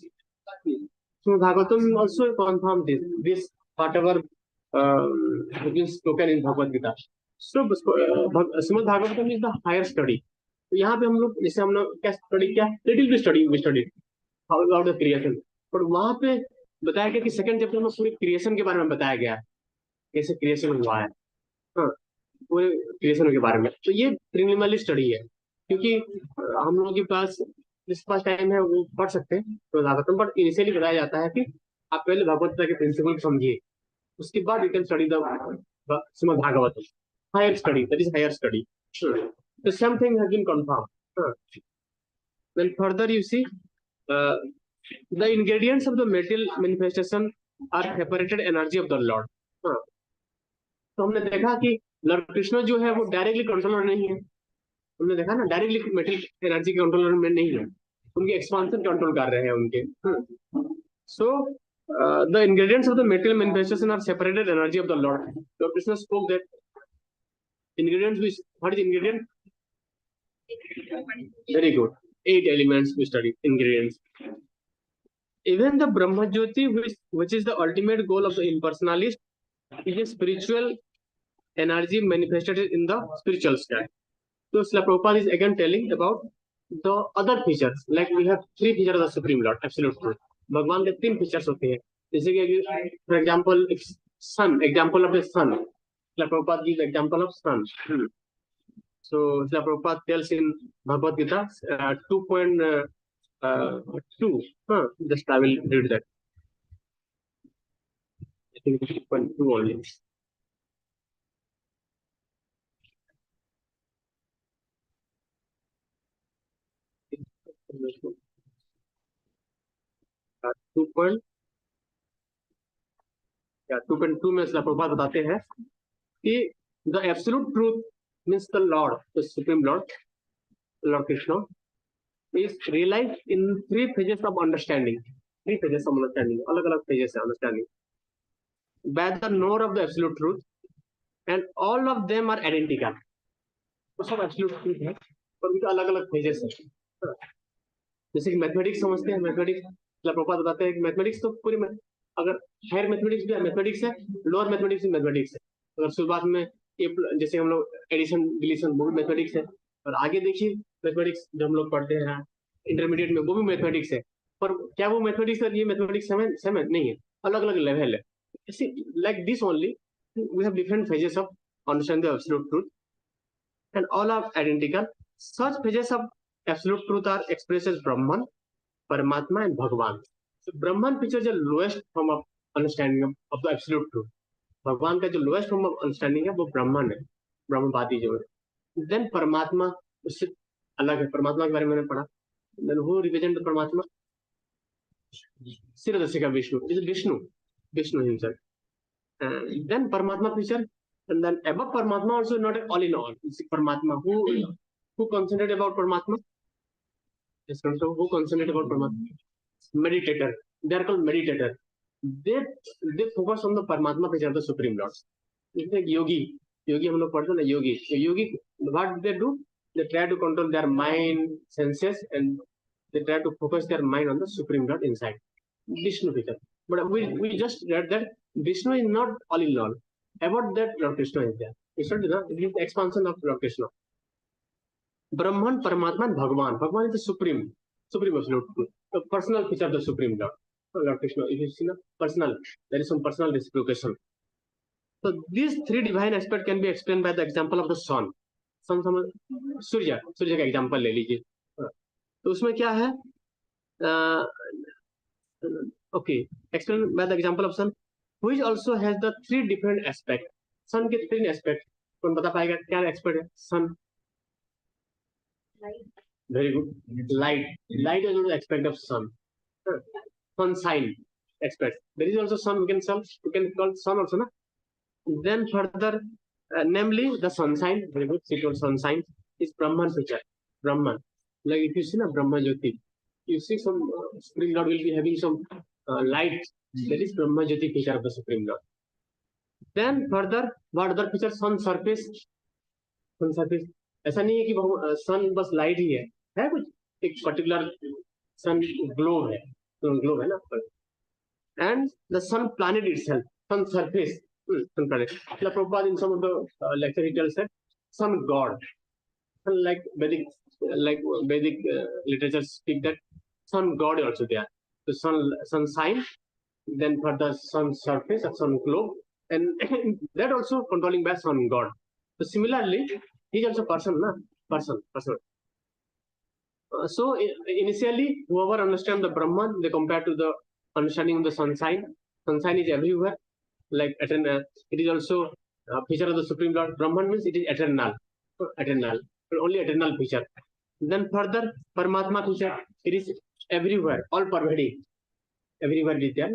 Srimad Bhagavatam also confirms this whatever has been spoken in Bhagavad Gita. So Srimad Bhagavatam is the higher study. तो यहाँ पे हम लोग जैसे हम लोग क्या study किया, little be study we study about the creation, पर वहां पे बताया गया कि सेकंड चैप्टर में पूरे क्रिएशन के बारे में बताया गया, कैसे क्रिएशन हुआ है। हाँ, पूरे क्रिएशन के बारे में। तो ये प्रीलिमिनरी स्टडी है, क्योंकि हम लोगों के पास जिस पास टाइम है वो पढ़ सकते हैं तो ज्यादातर, बट इनिशियली बताया जाता है कि आप पहले भगवत गीता के प्रिंसिपल समझिए, उसके बाद you can study the Shrimad Bhagavatam, higher study, that is higher study. The same thing has been confirmed. Then further you see, uh, the ingredients of the material manifestation are separated energy of the Lord. हाँ, तो हमने देखा कि Lord Krishna जो है वो directly controller नहीं है, हमने देखा ना, डायरेक्टली मेटेरियल एनर्जी के कंट्रोलर में नहीं है, उनके एक्सपांशन कंट्रोल कर रहे हैं उनके। So the ingredients of the material manifestation are separated energy of the Lord. Lord Krishna spoke that ingredients which, what is ingredient? Very good. 8 elements we studied, ingredients. Even the Brahma Jyoti, which is the ultimate goal of the impersonalist, is a spiritual energy manifested in the spiritual state. So Srila Prabhupada is again telling about the other features, like we have 3 features of the Supreme Lord, absolute truth. भगवान के 3 features होते हैं, जैसे कि for example sun, example of the sun. Srila Prabhupada gives example of sun. So Srila Prabhupada tells in Bhagavad Gita 2.2. Just I will read that. I think it is 2.2 only. Two point 2.2 में श्रील प्रभुपाद बताते हैं कि the absolute truth means the Lord, the supreme Lord, Lord Krishna is realized in 3 phases of understanding. 3 phases of understanding, अलग अलग phases है understanding, by the knower of the absolute truth, and all of them are identical. वो सब absolute truth है पर उनके अलग अलग phases है। जैसे कि मैथमेटिक्स समझते हैं, मैथमेटिक्स प्रभुपाद बताते हैं कि मैथमेटिक्स तो पूरी अगर हायर मैथमेटिक्स भी है, मैथमेटिक्स है, लोअर मैथमेटिक्स भी मैथमेटिक्स है। अगर शुरुआत में जैसे हम लोग एडिशन डिलीशन वो भी मैथमेटिक्स है, और आगे देखिए मैथमेटिक्स जो हम लोग पढ़ते हैं इंटरमीडिएट में वो भी मैथमेटिक्स है, पर क्या वो मैथमेटिक्स और ये मैथमेटिक्स सेम नहीं है, अलग अलग लेवल है। Like this only we have different phases of understanding the absolute truth and all are identical. Such phases of absolute truth are expressed as Brahman, Paramatma and Bhagavan. So Brahman features the lowest form of understanding of the absolute truth. भगवान का जो lowest form of understanding है वो ब्रह्मन है, ब्रह्मवादी जो है। Then परमात्मा उससे अलग है, परमात्मा के बारे में मैंने पढ़ा। देन हु रिप्रेजेंट द परमात्मा? शिरोदशिका Vishnu, is Vishnu, Vishnu himself. Then परमात्मा feature, and then above Paramatma also not all in all. It's Paramatma. Who concentrate about Paramatma? Yes, who concentrate about Paramatma? Meditator. They are called meditator. They focus on the Paramatma feature of the Supreme Lord. It's like yogi. Yogi हम लोग पढ़ते हैं ना, yogi. So yogi, what they do? They try to control their mind, senses, and they try to focus their mind on the Supreme Lord inside. Vishnu feature. But we just read that Vishnu is not all in all. About that, Lord Krishna is there. It's not the expansion of Lord Krishna. Brahman, Paramatma, and Bhagavan. Bhagavan is the supreme absolute truth, the personal feature of the Supreme Lord. Lord Krishna, if you see, personal, there is some personal reciprocation. So these 3 divine aspects can be explained by the example of the sun. Sun सूर्य का example ले लीजिए, तो उसमें क्या है? Okay, explained by the example of sun, which also has the 3 different aspects. Sun के 3 aspects, कौन बता पाएगा क्या aspect है sun? Light. Very good. Light is also the aspect of sun. Sun sign aspect. There is also sun. We can call sun also, na? Then further, namely the sun sign. Very good. Secret sun sign is Brahman feature. Brahman. Like if you see na Brahma Jyoti, you see some Supreme Lord will be having some light. That is Brahma Jyoti feature of the Supreme Lord. Then further, what other feature? Sun surface. Sun surface. ऐसा नहीं है कि सन बस light ही है कुछ एक particular सन globe है, तो ग्लोब है ना, and the sun planet itself, sun surface, sun planet. मतलब Prabhupada in some of the lecture he tells that sun god, like Vedic literature speak that sun god is also there. The sun sign, then for the sun surface, a sun globe, and that also controlling by sun god. So similarly, he is also person, na? Person. So initially, whoever understand the Brahman, they compare to the understanding of the sunshine. Sunshine is everywhere, like eternal. It is also a feature of the Supreme Lord. Brahman means it is eternal, only eternal feature. Then further, Paramatma feature, it is everywhere, all pervading. Everywhere is there,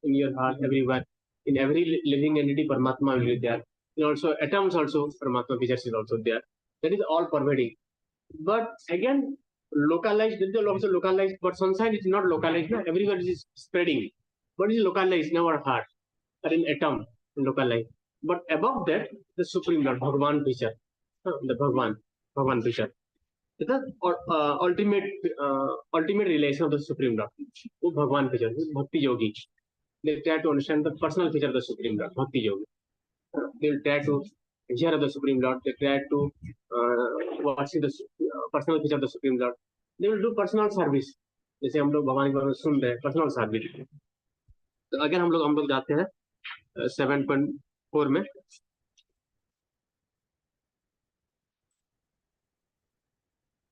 in your heart, everywhere. In every living entity, Paramatma will be there. And also, atoms also, Paramatma features is also there. That is all pervading. But again, localized, this is also localized, but sunshine is not localized. No? Everywhere it is spreading. But it is localized in our heart, or in atom, localized. But above that, the Supreme Lord, Bhagavan feature, the Bhagavan feature. The ultimate relation of the Supreme Lord, वो भगवान feature, Bhakti Yogi. They try to understand the personal feature of the Supreme Lord, Bhakti Yogi. They will try to hear of the Supreme Lord. They try to watch the personal feature of the Supreme Lord. They will do personal service. जैसे हम लोग भगवान के बारे में सुन रहे हैं, personal service. तो अगर हम लोग जाते हैं 7.4 में.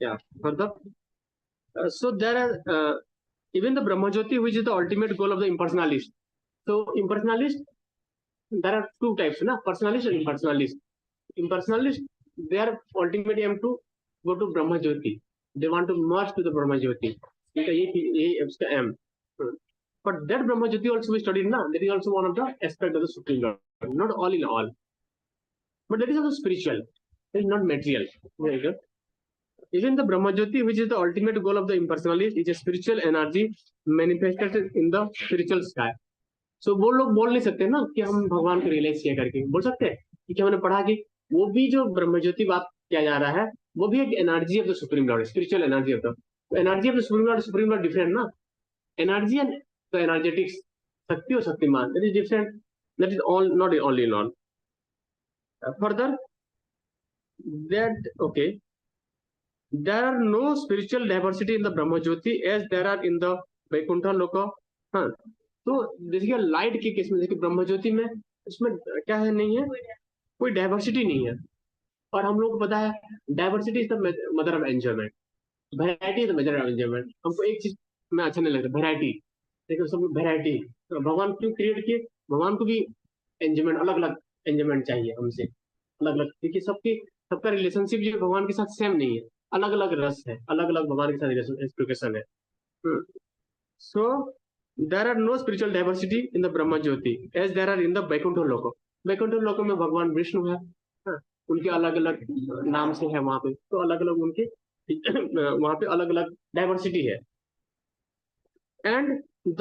Yeah, further. So there are even the Brahma Jyoti, which is the ultimate goal of the impersonalist. So impersonalist, there are two types, na? Personalist and impersonalist. Impersonalist, their ultimate aim to go to Brahma Jyoti. They want to merge to the Brahma Jyoti. M. But that Brahma Jyoti also we studied now. That is also one of the aspects of the Supreme Lord. Not all in all. But that is also spiritual. It is not material. Very good. Even the Brahma Jyoti, which is the ultimate goal of the impersonalist, is a spiritual energy manifested in the spiritual sky. So वो लोग बोल नहीं सकते ना कि हम भगवान को रियलाइज किया करके. बोल सकते हैं कि हमने पढ़ा कि वो भी जो ब्रह्म ज्योति बात किया जा रहा है वो भी एक energy of the supreme Lord, spiritual energy of the energy of the supreme Lord different ना. एनर्जी एंड द एनर्जेटिक्स, शक्ति और Shaktimaan, that is different. That is all not only non. Further that okay, there are no spiritual diversity in the Brahma Jyoti as there are in the Vaikuntha Loka. हाँ, तो देखिए light के case में देखिए ब्रह्म ज्योति में इसमें क्या है, नहीं है, कोई डाइवर्सिटी नहीं है. और हम लोग को पता है diversity is the mother of enjoyment, variety is the mother of enjoyment. हमको एक चीज में अच्छा नहीं लगता, वैरायटी. देखो सब वैरायटी, भगवान क्यों क्रिएट किए? भगवान को भी एंजॉयमेंट, अलग अलग एंजॉयमेंट चाहिए हमसे, अलग अलग. देखिए सबका रिलेशनशिप जो भगवान के साथ सेम नहीं है, अलग अलग रस है, अलग अलग भगवान के साथ एजुकेशन है. So there are no spiritual diversity in the Brahma Jyoti as there are in the Vaikuntha Loka. Vaikuntha Loka में भगवान विष्णु है, उनके अलग अलग नाम से है वहां पे, तो अलग अलग उनके वहां पे अलग अलग डाइवर्सिटी है. And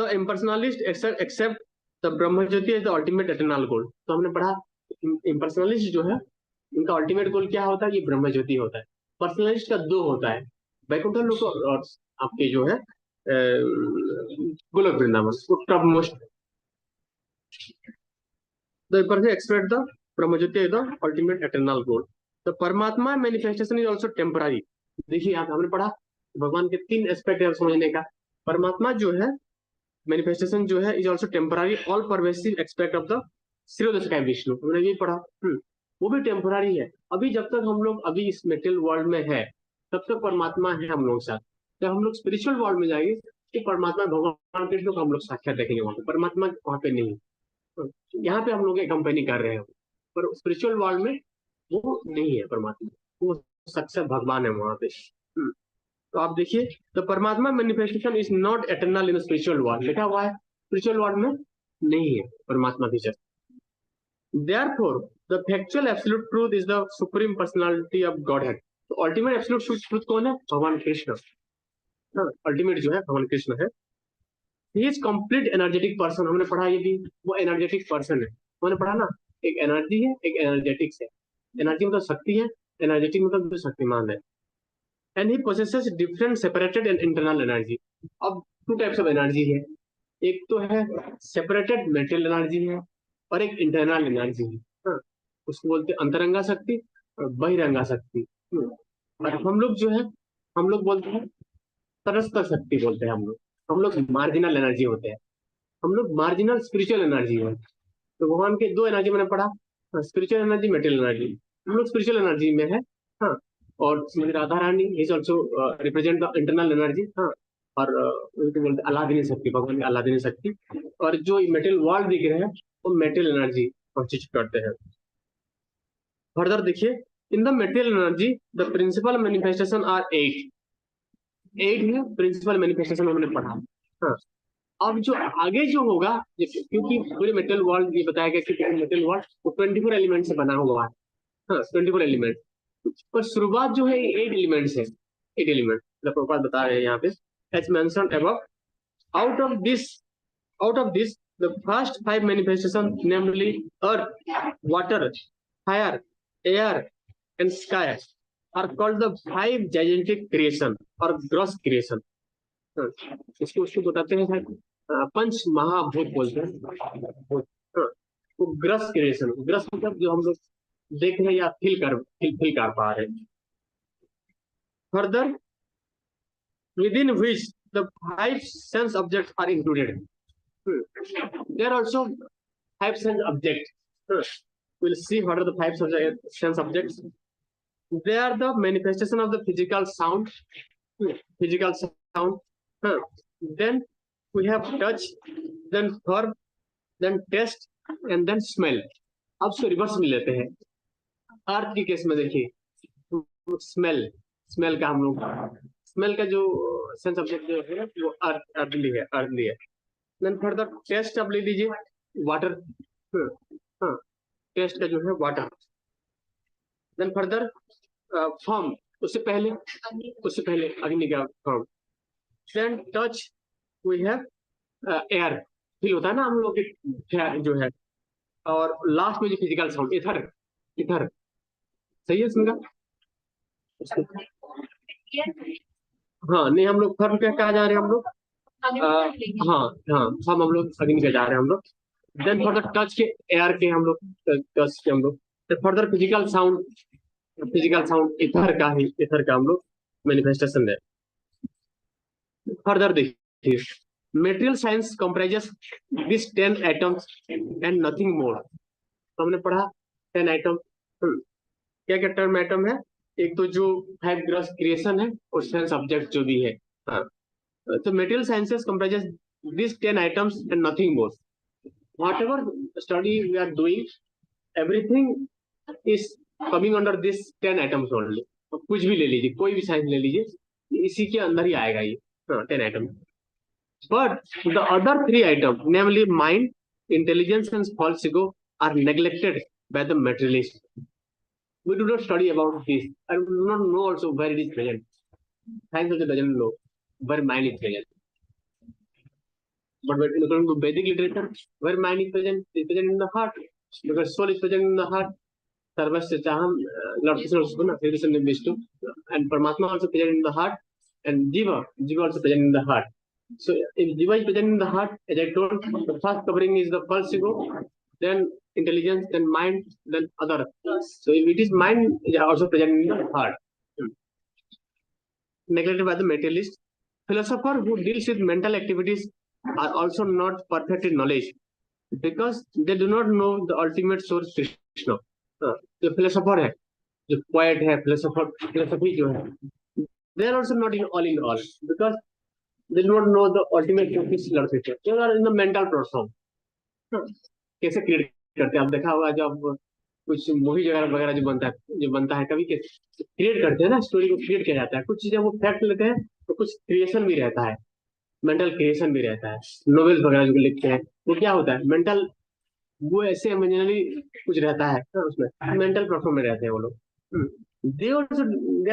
the impersonalist accept the Brahma Jyoti as the ultimate eternal goal. तो हमने पढ़ा impersonalist जो है इनका अल्टीमेट गोल क्या होता है? ये ब्रह्म ज्योति होता है. पर्सनलिस्ट का दो होता है, वैकुंठ लोक और आपके जो है Golok Vrindavan, top most. The person expect the Brahma Jyoti is the ultimate eternal goal. The Paramatma manifestation is also temporary. देखिए यहाँ हमने पढ़ा भगवान के तीन एस्पेक्ट है समझने का. परमात्मा जो है मैनिफेस्टेशन जो है is also temporary, all pervasive expect of the श्रीयोदय विष्णु, हमने ये पढ़ा. वो भी टेम्पररी है. अभी जब तक हम लोग अभी इस मेटेरियल वर्ल्ड में है तब तक परमात्मा है हम लोग साथ. जब हम लोग स्पिरिचुअल वर्ल्ड में जाएंगे तो परमात्मा भगवान कृष्ण को हम लोग साक्षात देखेंगे, वहां पे परमात्मा वहां पे नहीं. यहाँ पे हम लोग एक कंपेनी कर रहे हैं, पर स्पिरिचुअल वर्ल्ड में वो नहीं है परमात्मा, वो साक्षात भगवान है वहां पे. तो आप देखिए द परमात्मा manifestation is not eternal in spiritual world, लिखा हुआ है स्पिरिचुअल वर्ल्ड में नहीं है परमात्मा feature. Therefore, the factual absolute truth is the supreme personality of Godhead. तो ultimate absolute truth कौन है? भगवान कृष्ण. अल्टीमेट जो है भगवान कृष्ण है. He is complete energetic person. हमने पढ़ा ये भी, वो एनर्जेटिक पर्सन है. हमने पढ़ा ना, एक एनर्जी है, एक एनर्जेटिक्स है. एनर्जी मतलब शक्ति है, एनर्जेटिक मतलब जो शक्तिमान है. And he possesses different separated and internal energy. अब टू टाइप्स ऑफ एनर्जी है. एक तो है सेपरेटेड मेटेरियल एनर्जी है और एक इंटरनल एनर्जी है. उसको बोलते हैं अंतरंगा शक्ति और बहिरंगा शक्ति. और हम लोग जो है हम लोग बोलते हैं तरस्थ शक्ति बोलते हैं. हम लोग मार्जिनल एनर्जी होते हैं, हम लोग मार्जिनल स्पिरिचुअल एनर्जी है. तो भगवान के दो एनर्जी मैंने पढ़ा, स्पिरिचुअल एनर्जी, मेटेरियल एनर्जी. हम लोग स्पिरिचुअल एनर्जी में है। हाँ, और Shrimati Radha Rani is also represent the internal energy. हाँ, और उनको बोलते अलादीनी शक्ति, भगवान की अलादीनी शक्ति। और जो मेटल वर्ल्ड दिख रहे हैं वो मेटल एनर्जी कॉन्स्टिट्यूट करते हैं। फर्दर देखिए, in the metal energy the principal manifestation are 8 है प्रिंसिपल मैनिफेस्टेशन हमने पढ़ा। हाँ, अब जो आगे जो होगा, क्योंकि पूरे मेटल वर्ल्ड ये बताया गया कि मेटल वर्ल्ड वो 24 एलिमेंट से बना हुआ है। हाँ, 24 एलिमेंट, पर शुरुआत जो है 8 एलिमेंट्स है। 8 एलिमेंट प्रभुपाद बता रहे हैं यहाँ पे, as mentioned above, out of this the first 5 manifestations, namely earth, water, fire, air and sky, are called the 5 gigantic creation or gross creation. हाँ, उसको बताते हैं शायद पंच महाभूत बोलते हैं। भूत, हाँ, वो ग्रस क्रिएशन, ग्रस मतलब जो हम लोग देख रहे हैं या फील कर पा रहे हैं। Further, within which the 5 sense objects are included. There are also 5 sense objects. We'll see what are the 5 sense objects. They are the manifestation of the physical sound. Physical sound. Then we have touch, then form, then taste, and then smell. अब इसको reverse में लेते हैं। अर्थ के case में देखिए, smell का हम लोग, स्मेल का जो सेंस ऑब्जेक्ट जो है वो अर्थली है। देन फर्दर टेस्ट आप ले लीजिए, वाटर। हाँ, टेस्ट का जो है वाटर। देन फर्दर फॉर्म, उससे पहले अग्नि का form. Then touch, we have air, feel होता है ना हम लोग के जो है। और लास्ट में जो फिजिकल साउंड, इथर सही है इसमें। हाँ नहीं, हम लोग फर्म क्या कहा जा रहे हैं हम लोग, हम लोग अग्नि के जा रहे हैं हम लोग। देन फर्दर टच के एयर के हम लोग, टच के हम लोग। फर्दर फिजिकल साउंड इथर का हम लोग मैनिफेस्टेशन है। फर्दर देखिए, material science comprises this 10 atoms and nothing more. तो हमने पढ़ा 10 आइटम। क्या क्या टर्म एटम है, एक तो जो 5 ग्रॉस क्रिएशन है और सेंस ऑब्जेक्ट जो भी है। हाँ, तो material sciences comprises these 10 items and nothing more. Whatever study we are doing, everything is coming under this 10 items only. तो कुछ भी ले लीजिए, कोई भी साइंस ले लीजिए, इसी के अंदर ही आएगा ये। हाँ, 10 items. But the other 3 items, namely mind, intelligence and false ego, are neglected by the materialist. We do not study about this. I do not know also where it is present. Science also doesn't know where mind is present. But when according to Vedic literature, where mind is present in the heart, because soul is present in the heart. Sarvasya Chaham, Lord Krishna also Vishnu, and Paramatma also present in the heart, and Jiva also present in the heart. So if Jiva is present in the heart, as I told, the first covering is the false ego, then intelligence, then mind, then other. So if it is mind, it is also present in the heart. Neglected by the materialist. Philosopher who deals with mental activities are also not perfect in knowledge, because they do not know the ultimate source Krishna. जो philosopher है, जो poet है, philosophy जो है, they are also not in all, because they do not know the ultimate source Lord Krishna. They are in the mental platform. कैसे create करते हैं आप देखा होगा, जब कुछ मूवी वगैरह जो बनता है कभी क्रिएट करते हैं ना, स्टोरी को क्रिएट किया जाता है। कुछ चीजें वो फैक्ट लेते हैं, तो कुछ क्रिएशन भी रहता है, मेंटल क्रिएशन भी रहता है। नोवेल्स वगैरह जो लिखते हैं वो क्या होता है, मेंटल, वो ऐसे इमेजिनरी कुछ रहता है उसमें, मेंटल प्लेटफॉर्म में रहते हैं वो लोग। they are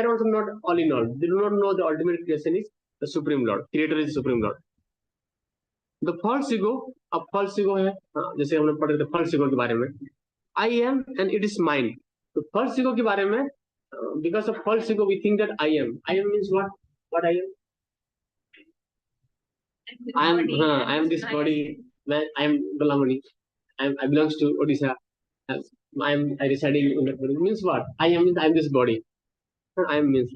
also not all in all. They do not know the ultimate creation is the supreme lord, creator is the supreme lord. The false ego, अब false ego है, जैसे हमने पढ़े थे false ego के बारे में, I am and it is mine. तो false ego के बारे में, because of false ego we think that I am means what I am. I am this body, I am Balamani, I belongs to Odisha. I residing in that body. Means what? I am means I am this body. I am means.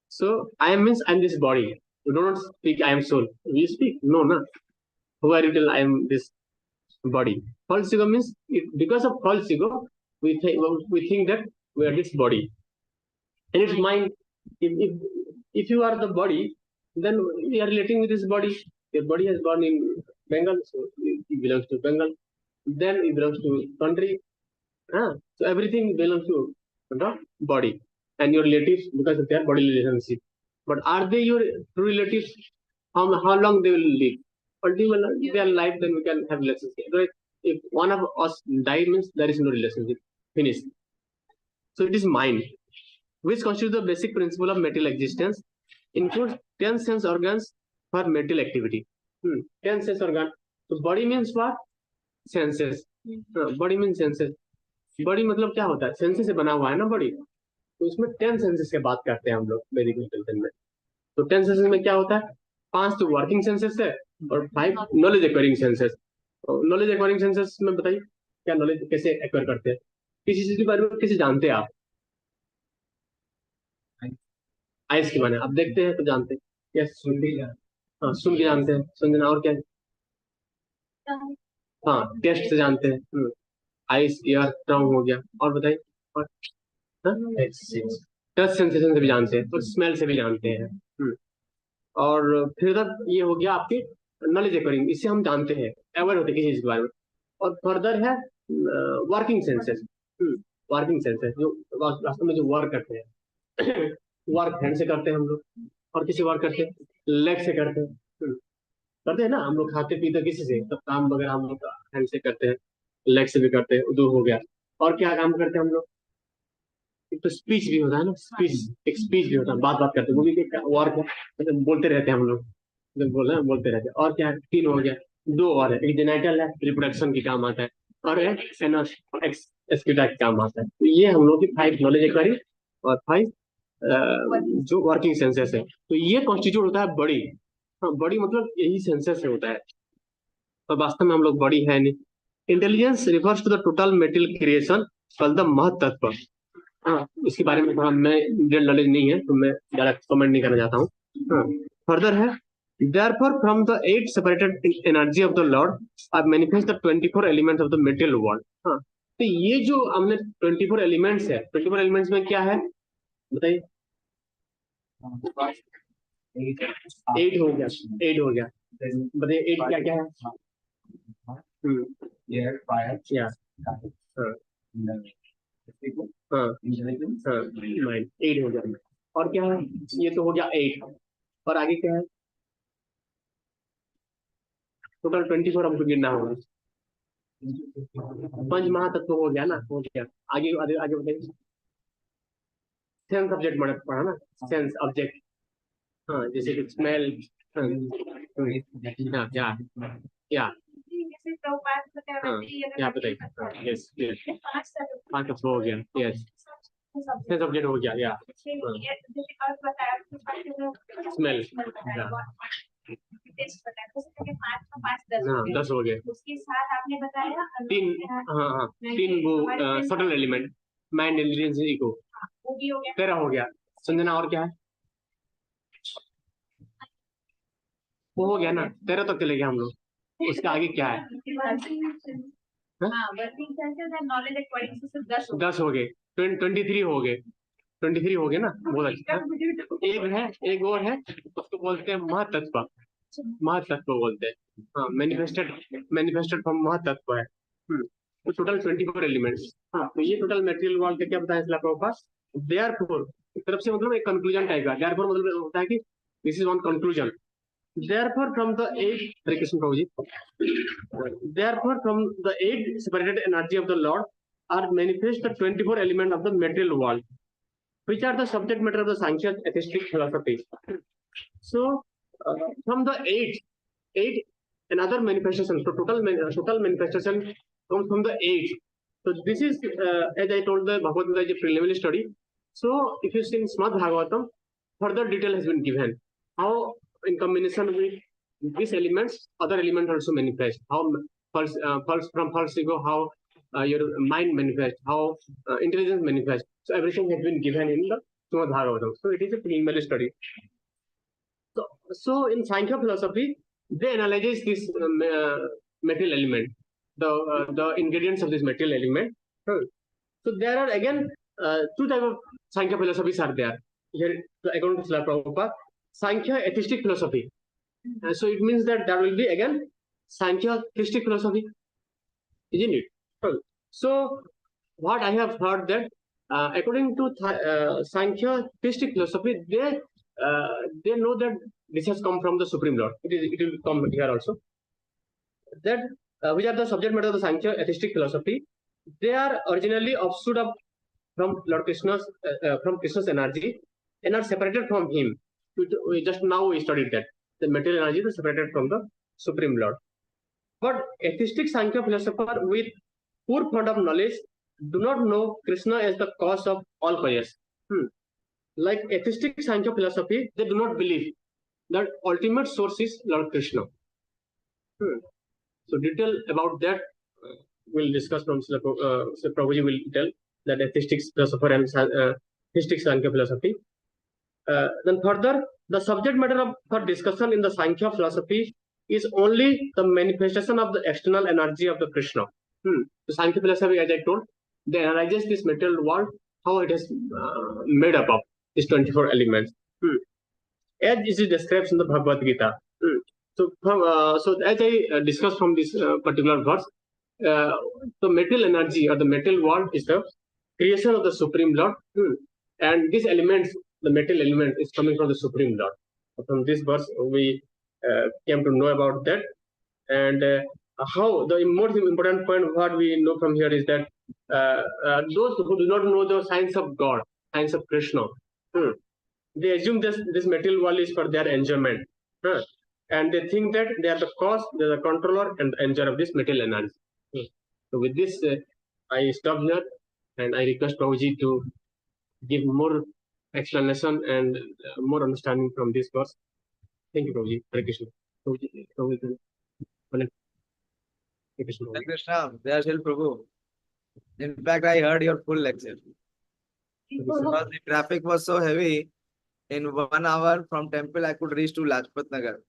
So I am means I am this body. You do not speak I am soul. You speak no. Who are you till I am this body? False ego means because of false ego we think that we are this body, and its mind. If you are the body, then we are relating with this body. Your body has born in Bengal, so it belongs to Bengal. Then it belongs to country. So everything belongs to the body and your relatives because of their body relationship. But are they your true relatives? How long they will live? Ultimately, they are alive, then we can have relationship. Right? If one of us die, means there is no relationship. Finished. So it is mind, which constitutes the basic principle of material existence, includes 10 sense organs for material activity. 10 sense organ. So body means what? Senses. Body means senses. Body मतलब क्या होता है? Senses से बना हुआ है ना body, तो इसमें 10 सेंसेस की बात करते हैं हम लोग वैदिक मेडिटेशन में। तो 10 सेंसेस में क्या होता है? 5 तो वर्किंग सेंसेस है और 5 knowledge acquiring senses. Knowledge acquiring senses में बताइए क्या नॉलेज कैसे एक्वायर करते हैं, किसी चीज के बारे में कैसे जानते हैं आप? आइस के बारे में आप देखते हैं तो जानते हैं, यस सुन के जानते हैं, समझना। और क्या? हाँ, टेस्ट से जानते हैं, आइस ईयर टंग हो गया। और बताइए, और टच सेंसेशन से भी जानते हैं, तो स्मेल से भी जानते हैं। और फिर ये हो गया आपके नॉलेज एक्वायरिंग, इससे हम जानते हैं, अवेयर होते हैं किसी चीज के बारे में। और फर्दर है वर्किंग सेंसेस। वर्किंग सेंसेस जो वास्तव में जो वर्क करते हैं वर्क हैंड से करते हैं हम लोग, और किसी वर्क करते हैं लेग से करते हैं। करते हैं ना हम लोग, खाते पीते किसी से, तब काम वगैरह हम लोग हैंड से करते हैं, लेग से भी करते हैं, दो हो गया। और क्या काम करते हैं हम लोग? एक तो स्पीच भी होता है ना, एक स्पीच भी होता है, बात करते हैं, वो भी एक वर्क है, मतलब बोलते रहते हैं हम लोग, जब बोल रहे हैं बोलते रहते हैं। और क्या है? 3 हो गया, 2 और है, एक जेनाइटल है, रिप्रोडक्शन की काम आता है, और एक एक्सक्रीटा के काम आता है। तो ये हम लोग की 5 नॉलेज एक्वायरिंग और 5 जो वर्किंग सेंसेस है। तो ये कॉन्स्टिट्यूट होता है बॉडी। हाँ, बॉडी मतलब यही सेंसेस से होता है, और वास्तव में हम लोग बॉडी है नहीं। Intelligence refers to the total material creation called the mahattattva. हाँ, इसके बारे में थोड़ा मैं डिटेल नॉलेज नहीं है, तो मैं ज्यादा कमेंट नहीं करना चाहता हूँ। फर्दर है, therefore from the 8 separated energy of the Lord are manifest the 24 elements of the material world। हाँ, तो ये जो हमने 24 एलिमेंट्स है, 24 एलिमेंट्स में क्या है बताइए? 8 हो गया, 8 हो गया, बताइए 8 क्या क्या है? Air, fire, या माइंड 8 हो गया। और क्या है? ये तो हो गया 8, और आगे क्या है? टोटल 24 हमको गिनना होगा। पंच महातत्व हो गया ना, हो गया। आगे आगे आगे बताइए। सेंस ऑब्जेक्ट पढ़ा ना, सेंस ऑब्जेक्ट। हाँ, जैसे कि स्मेल। या बताइए। यस, 5 तत्व हो गया। यस, सेंस ऑब्जेक्ट हो गया। या स्मेल, हाँ 10 हो गए। उसके साथ आपने बताया 3 वो subtle element, mind, intelligence, ego, वो भी हो गया। 13 हो गया। संजना और क्या है? वो हो गया ना, 13 तक चले गए हम लोग। उसके आगे क्या है? Working senses and knowledge acquiring से 10 हो गए, 23 हो गए, 23 हो गए ना, बहुत अच्छा। एक और है, उसको बोलते हैं महातत्व। महातत्व बोलते हैं, हाँ, मैनिफेस्टेड फ्रॉम महातत्व है। तो टोटल 24 एलिमेंट्स। हाँ, तो ये टोटल मटेरियल वर्ल्ड का क्या बताया इसलिए आपके पास? देयरफॉर एक तरफ से मतलब एक कंक्लूजन टाइप का, देयरफॉर मतलब होता है कि this is one conclusion. Therefore, from the 8, Hare Krishna Prabhuji, therefore from the 8 separated energy of the Lord are manifest the 24 elements of the material world, which are the subject matter of the Sankhya atheistic philosophy. So, from the 8 another manifestation. So total manifestation comes from the 8. So this is as I told the Bhagavad Gita is a preliminary study. So if you see in Srimad Bhagavatam, further detail has been given. How in combination with these elements, other elements also manifest. How from false ego, how your mind manifests, how intelligence manifests. So everything has been given in the Srimad Bhagavatam. So it is a preliminary study. So in Sankhya philosophy, they analyze this material element, the ingredients of this material element. So there are again two type of Sankhya philosophies are there. Here, according to Srila Prabhupada, Sankhya atheistic philosophy. So it means that there will be again Sankhya theistic philosophy, isn't it? So what I have heard that according to Sankhya theistic philosophy, they know that this has come from the Supreme Lord. It will come here also. That which are the subject matter of the Sankhya atheistic philosophy. They are originally offshoot of from Lord Krishna's from Krishna's energy and are separated from him. We just now we studied that the material energy is separated from the Supreme Lord. But atheistic Sankhya philosopher with poor fund of knowledge do not know Krishna as the cause of all causes. Like atheistic Sankhya philosophy, they do not believe that ultimate source is Lord Krishna. So detail about that we'll discuss from Prabhuji will tell that atheistic philosopher and theistic Sankhya philosophy. Then further, the subject matter of for discussion in the Sankhya philosophy is only the manifestation of the external energy of the Krishna. The Sankhya philosophy, as I told, they analyzes this material world, how it is made up of these 24 elements. As it describes in the Bhagavad Gita. So as I discussed from this particular verse, the material energy or the material world is the creation of the Supreme Lord, and these elements, the material element, is coming from the Supreme Lord. From this verse, we came to know about that, and how the most important point what we know from here is that those who do not know the science of God, science of Krishna, they assume this material world is for their enjoyment, and they think that they are the cause, they are the controller and the enjoyer of this material energy. So with this, I stop here, and I request Prabhuji to give more explanation and more understanding from this verse. Thank you, Prabhuji. Hare Krishna. Prabhuji, Hare Krishna. Hare Krishna, Jai Shri Prabhu. In fact, I heard your full lecture. Because the traffic was so heavy, in 1 hour from temple, I could reach to Lajpat Nagar.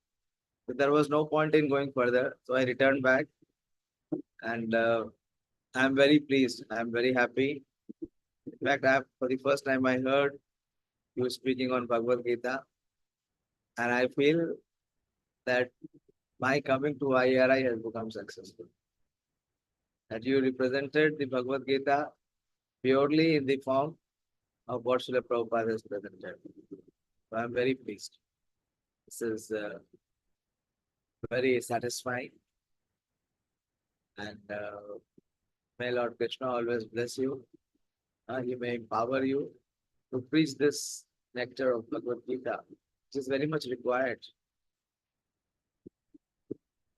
So there was no point in going further. So I returned back. And I'm very pleased. I'm very happy. In fact, for the first time, I heard you speaking on Bhagavad Gita. And I feel that my coming to IRI has become successful. That you represented the Bhagavad Gita purely in the form of what Srila Prabhupada has presented. So I'm very pleased. This is very satisfying. And may Lord Krishna always bless you. He may empower you to preach this nectar of Bhagavad Gita, which is very much required.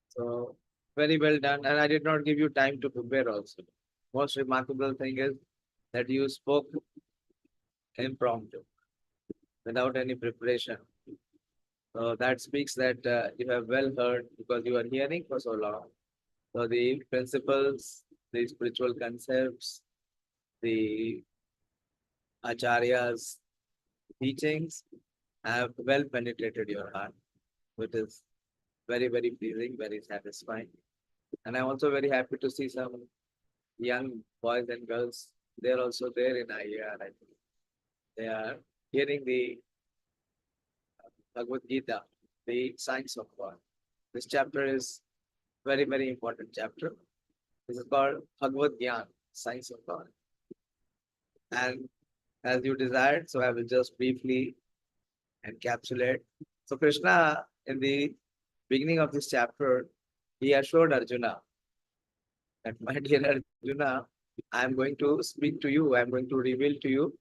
So, very well done. And I did not give you time to prepare also. Most remarkable thing is that you spoke impromptu, without any preparation. So that speaks that you have well heard because you are hearing for so long. So the principles, the spiritual concepts, the acharyas' teachings have well penetrated your heart, which is very, very pleasing, very satisfying. And I'm also very happy to see some young boys and girls. They're also there in IAR, I think. They are hearing the Bhagavad Gita, the science of God. This chapter is very, very important chapter. This is called Bhagavad Gyan, science of God. And as you desired, so I will just briefly encapsulate. So Krishna, in the beginning of this chapter, he assured Arjuna that, my dear Arjuna, I am going to speak to you, I am going to reveal to you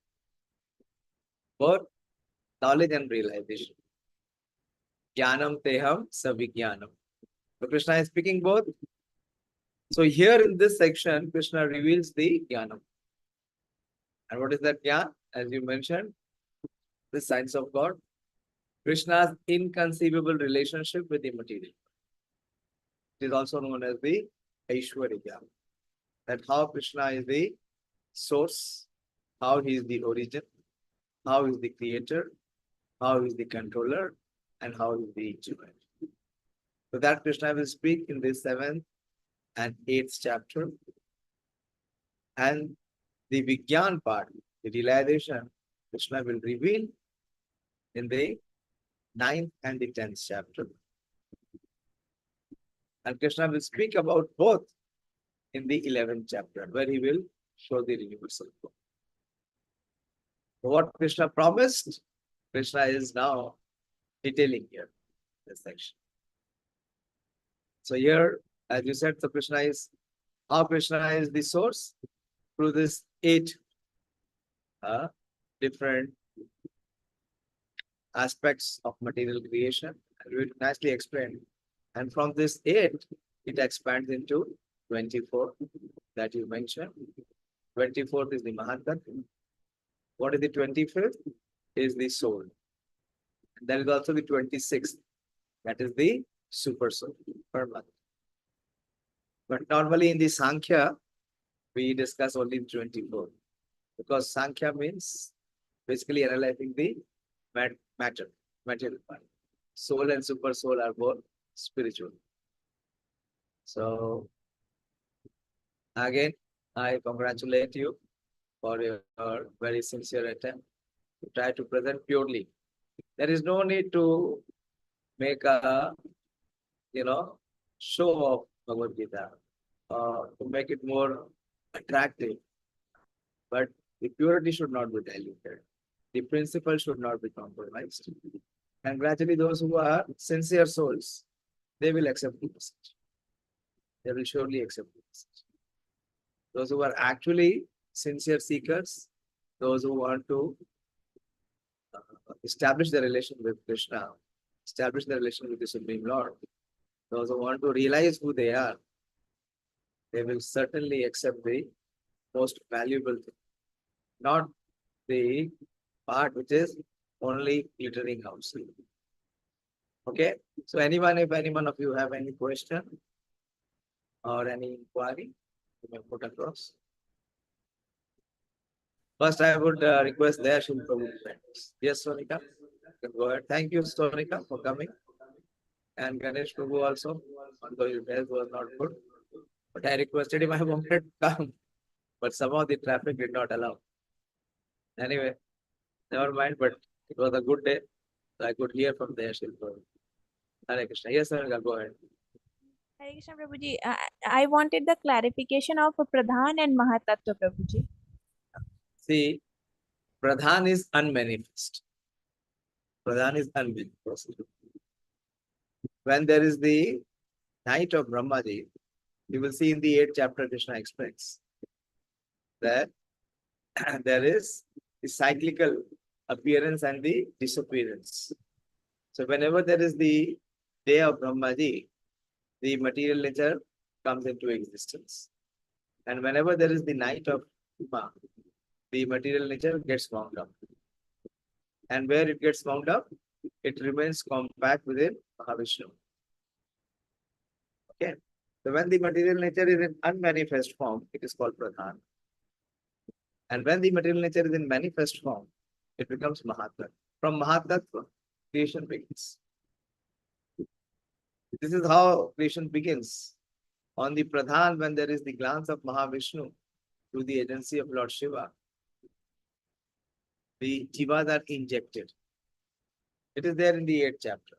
both knowledge and realization. Jnanam teham savijnanam. So Krishna is speaking both. So here in this section, Krishna reveals the jnanam. And what is that jnana? As you mentioned, the science of God. Krishna's inconceivable relationship with the material. It is also known as the Aishwarya Jnana. That how Krishna is the source, how he is the origin, how he is the creator, how he is the controller, and how he is the instrument. So that Krishna will speak in the 7th and 8th chapter. And the Vigyan part, the realization, Krishna will reveal in the 9th and the 10th chapter. And Krishna will speak about both in the 11th chapter, where he will show the universal law. What Krishna promised, Krishna is now detailing here this section. So here, as you said, so Krishna is the source through this 8 different aspects of material creation. And we nicely explained. And from this 8, it expands into 24 that you mentioned. 24th is the Mahatat. What is the 25th? Is the soul. And there is also the 26th. That is the super soul per month. But normally in the Sankhya, we discuss only 24. Because Sankhya means basically analyzing the matter, material part. Soul and super soul are both spiritual. So again, I congratulate you for your very sincere attempt to try to present purely. There is no need to make a, show of Bhagavad Gita to make it more attractive. But the purity should not be diluted. The principle should not be compromised. And gradually those who are sincere souls, they will accept the message. They will surely accept the message. Those who are actually sincere seekers, those who want to establish the relation with Krishna, establish the relation with the Supreme Lord, those who want to realize who they are, they will certainly accept the most valuable thing, not the part which is only glittering outside. Okay, so if any one of you have any question or any inquiry, you may put across. First, I would request Dayashil Prabhu. Yes, Sonika, you can go ahead. Thank you, Sonika, for coming. And Ganesh Prabhu also, although his health was not good. But I requested him, I wanted to come. But somehow the traffic did not allow. Anyway, never mind, but it was a good day. So I could hear from Dayashil Prabhu. Hare Krishna. Yes, Sonika, go ahead. Hare Krishna Prabhuji, I wanted the clarification of Pradhan and Mahatattva Prabhuji. See, Pradhan is unmanifest. Pradhan is unmanifest. When there is the night of Brahmaji, you will see in the 8th chapter Krishna explains that there is the cyclical appearance and the disappearance. So whenever there is the day of Brahmaji, the material nature comes into existence. And whenever there is the night of Uma, the material nature gets wound up. And where it gets wound up, it remains compact within Mahavishnu. Okay. So when the material nature is in unmanifest form, it is called Pradhan. And when the material nature is in manifest form, it becomes Mahatattva. From Mahatattva, creation begins. This is how creation begins. On the Pradhan, when there is the glance of Mahavishnu through the agency of Lord Shiva, the jivas are injected. It is there in the 8th chapter.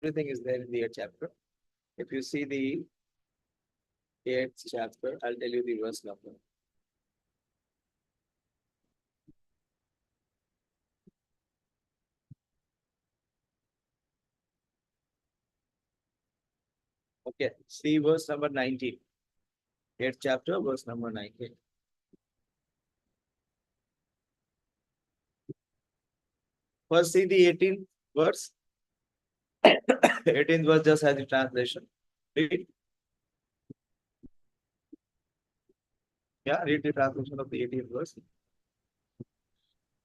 Everything is there in the 8th chapter. If you see the 8th chapter, I'll tell you the verse number. Okay, see verse number 19. 8th chapter, verse number 19. First, see the 18th verse. 18th verse just has the translation. Read. Yeah, read the translation of the 18th verse.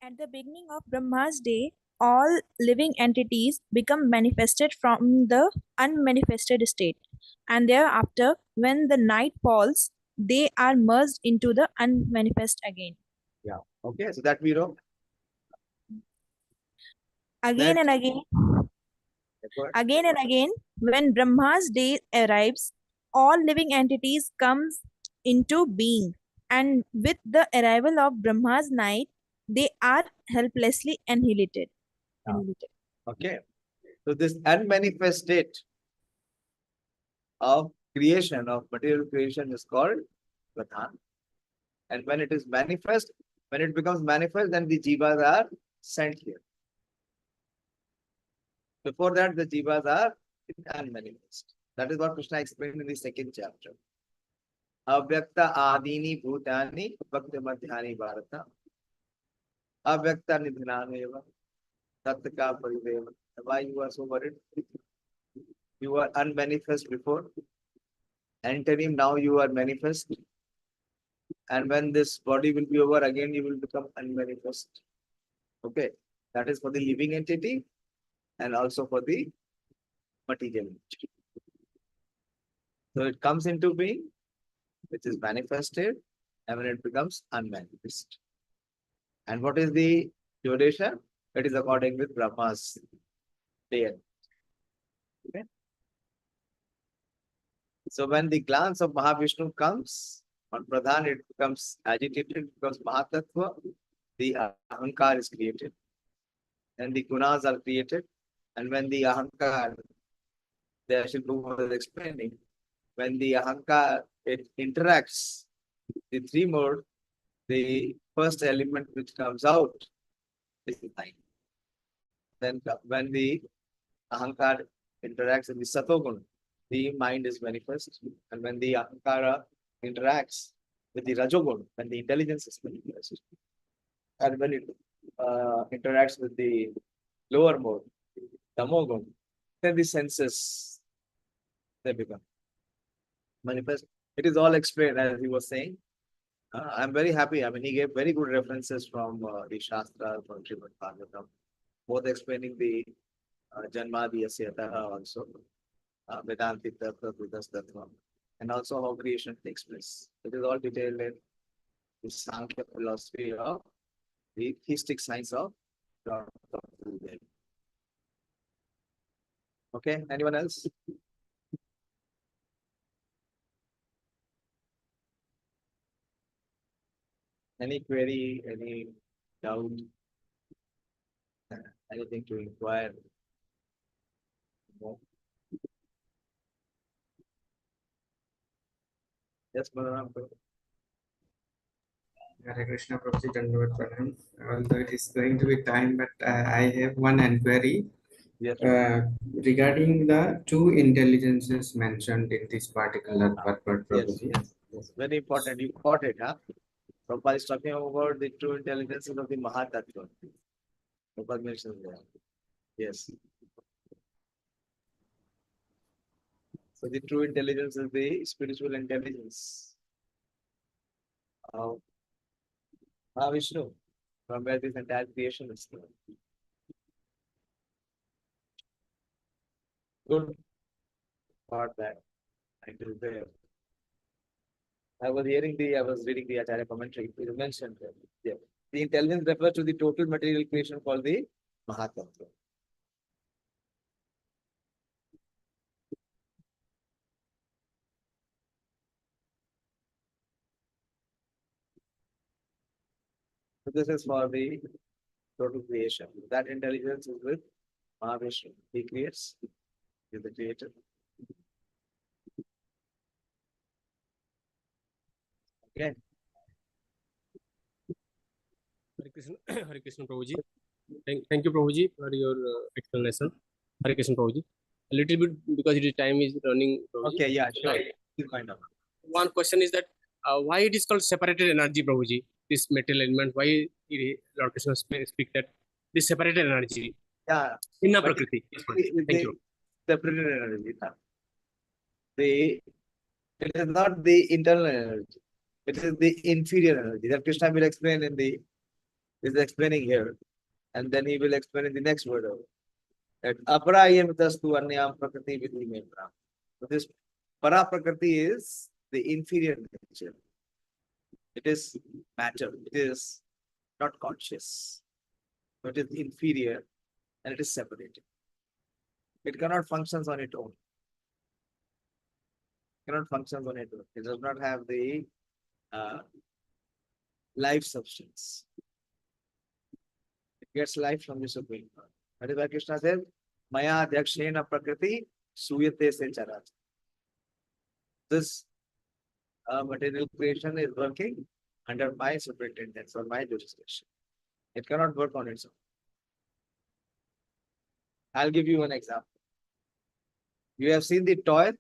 At the beginning of Brahma's day, all living entities become manifested from the unmanifested state. And thereafter, when the night falls, they are merged into the unmanifest again. Yeah. Okay, so that we know. Again and again, when Brahma's day arrives, all living entities comes into being and with the arrival of Brahma's night, they are helplessly annihilated. Yeah. Annihilated. Okay. So this unmanifest state of creation, of material creation, is called pradhan. And when it is manifest, when it becomes manifest, then the jivas are sent here. Before that, the jivas are unmanifest. That is what Krishna explained in the second chapter. Avyakta adini bhutani bhakti madhyani bharata. Avyakta nidhaneva tattaka parideva. Why you are so worried? You are unmanifest before. Entering now you are manifest. And when this body will be over, again you will become unmanifest. Okay. That is for the living entity and also for the material entity. So it comes into being, which is manifested, and when it becomes unmanifest. And what is the duration? It is according with Brahma's day. Okay. So when the glance of Mahavishnu comes on Pradhan, it becomes agitated because Mahatattva, the Ahankar is created. And the Gunas are created. And when the Ahankar, the Ashil Prabhu was explaining, when the Ahankar, it interacts, the three mode, the first element which comes out is the mind. Then when the Ahankar interacts in the Satogun, the mind is manifest. And when the Ahankara interacts with the Rajogun, when the intelligence is manifest. And when it interacts with the lower mode, Tamogun, then the senses, they become manifest. It is all explained as he was saying. I'm very happy. I mean, he gave very good references from the Shastra, from Srimad Bhagavatam, both explaining the Janmadi Asyataha also, Vedanti Tattva, Buddha's Tattva, and also how creation takes place. It is all detailed in the Sankhya philosophy of the theistic science of God. Okay, anyone else? Any query, any doubt, anything to inquire? No? Yes, Balaram. Hare Krishna, Prabhuji, Dandavat Pranam. Although it is going to be time, but I have one inquiry Yes. regarding the two intelligences mentioned in this particular purport, Yes, Prabhuji. yes. Very important. You caught it, huh? Prabhupada is talking about the true intelligences of the Mahatattva. Prabhupada mentions there. Yes. So the true intelligence is the spiritual intelligence of Mahavishnu, from where this entire creation is coming. Good. Got that. I do there. I was reading the Acharya commentary. It mentioned that. Yeah. The intelligence refers to the total material creation called the Mahatattva. So this is for the total creation. That intelligence is with Mahavishnu. He creates, he is the creator. Okay. Hare Krishna, Hare Krishna Prabhuji. Thank you, Prabhuji, for your explanation. Hare Krishna Prabhuji. A little bit because it is time is running. Prabhuji. Okay, yeah, sure. We'll find out. One question is that why it is called separated energy, Prabhuji? This metal element, why Lord Krishna speak that this separated energy Yeah. in But Prakriti? Thank you. Separated energy. It is not the internal energy. It is the inferior energy that Krishna will explain is explaining here. And then he will explain in the next word. That aparayam tastu anyam prakriti vidhi me pra. So this para prakriti is the inferior nature. It is matter. It is not conscious. It is inferior and it is separated. It cannot function on its own. Cannot function on its own. It does not have the life substance. It gets life from the Supreme Lord. That is why Krishna says, Maya Adhyakshena Prakriti Suyate Se Charat. This material creation is working under my superintendence or my jurisdiction. It cannot work on its own. I'll give you an example. You have seen the toy.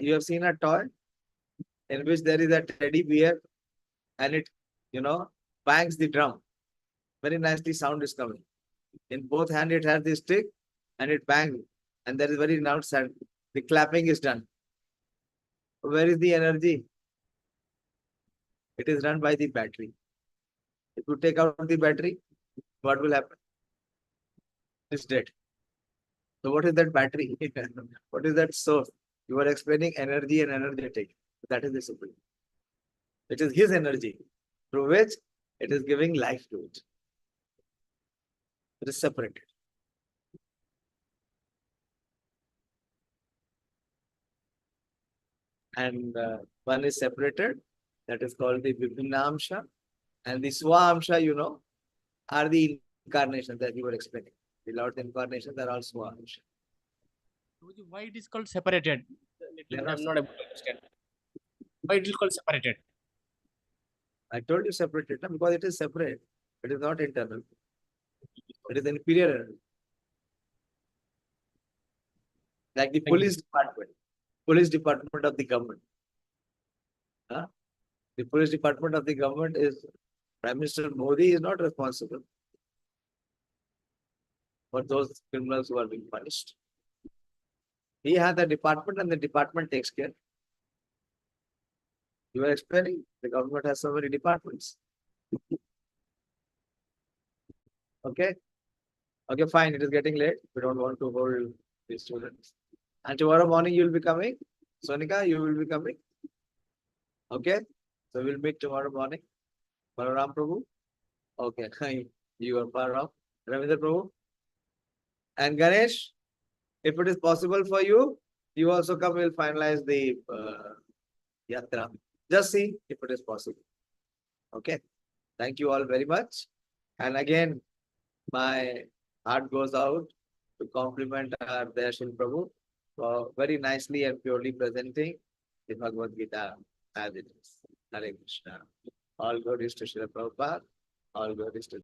You have seen a toy in which there is a teddy bear and it, bangs the drum. Very nicely sound is coming. In both hands it has the stick and it bangs. And there is very loud sound. The clapping is done. Where is the energy? It is run by the battery. If you take out the battery, what will happen? It's dead. So what is that battery? What is that source? You are explaining energy and energetic. That is the Supreme. It is his energy through which it is giving life to it. It is separated. And one is separated, that is called the Vibhinamsha. And the Swaamsha, are the incarnations that you were explaining. The Lord's incarnations are all Swaamsha. Guruji, why it is called separated? They're I'm not not able to understand. Why it is called separated? I told you separated, no? Because it is separate. It is not internal. It is inferior energy. Like the Thank you. police department of the government. The police department of the government is Prime Minister Modi is not responsible for those criminals who are being punished. He has a department and the department takes care. You are explaining the government has so many departments. Okay. Okay, fine. It is getting late. We don't want to hold the students. And tomorrow morning you will be coming. Sonika, you will be coming. Okay. So we'll meet tomorrow morning. Balaram Prabhu. Okay. You are Balaram. Ravindra Prabhu. And Ganesh, if it is possible for you, you also come. We'll finalize the yatra. Just see if it is possible. Okay. Thank you all very much. And again, my heart goes out to compliment our Dayashil Prabhu for very nicely and purely presenting the Bhagavad Gita as it is. Hare Krishna. All glories to Srila Prabhupada. All glories to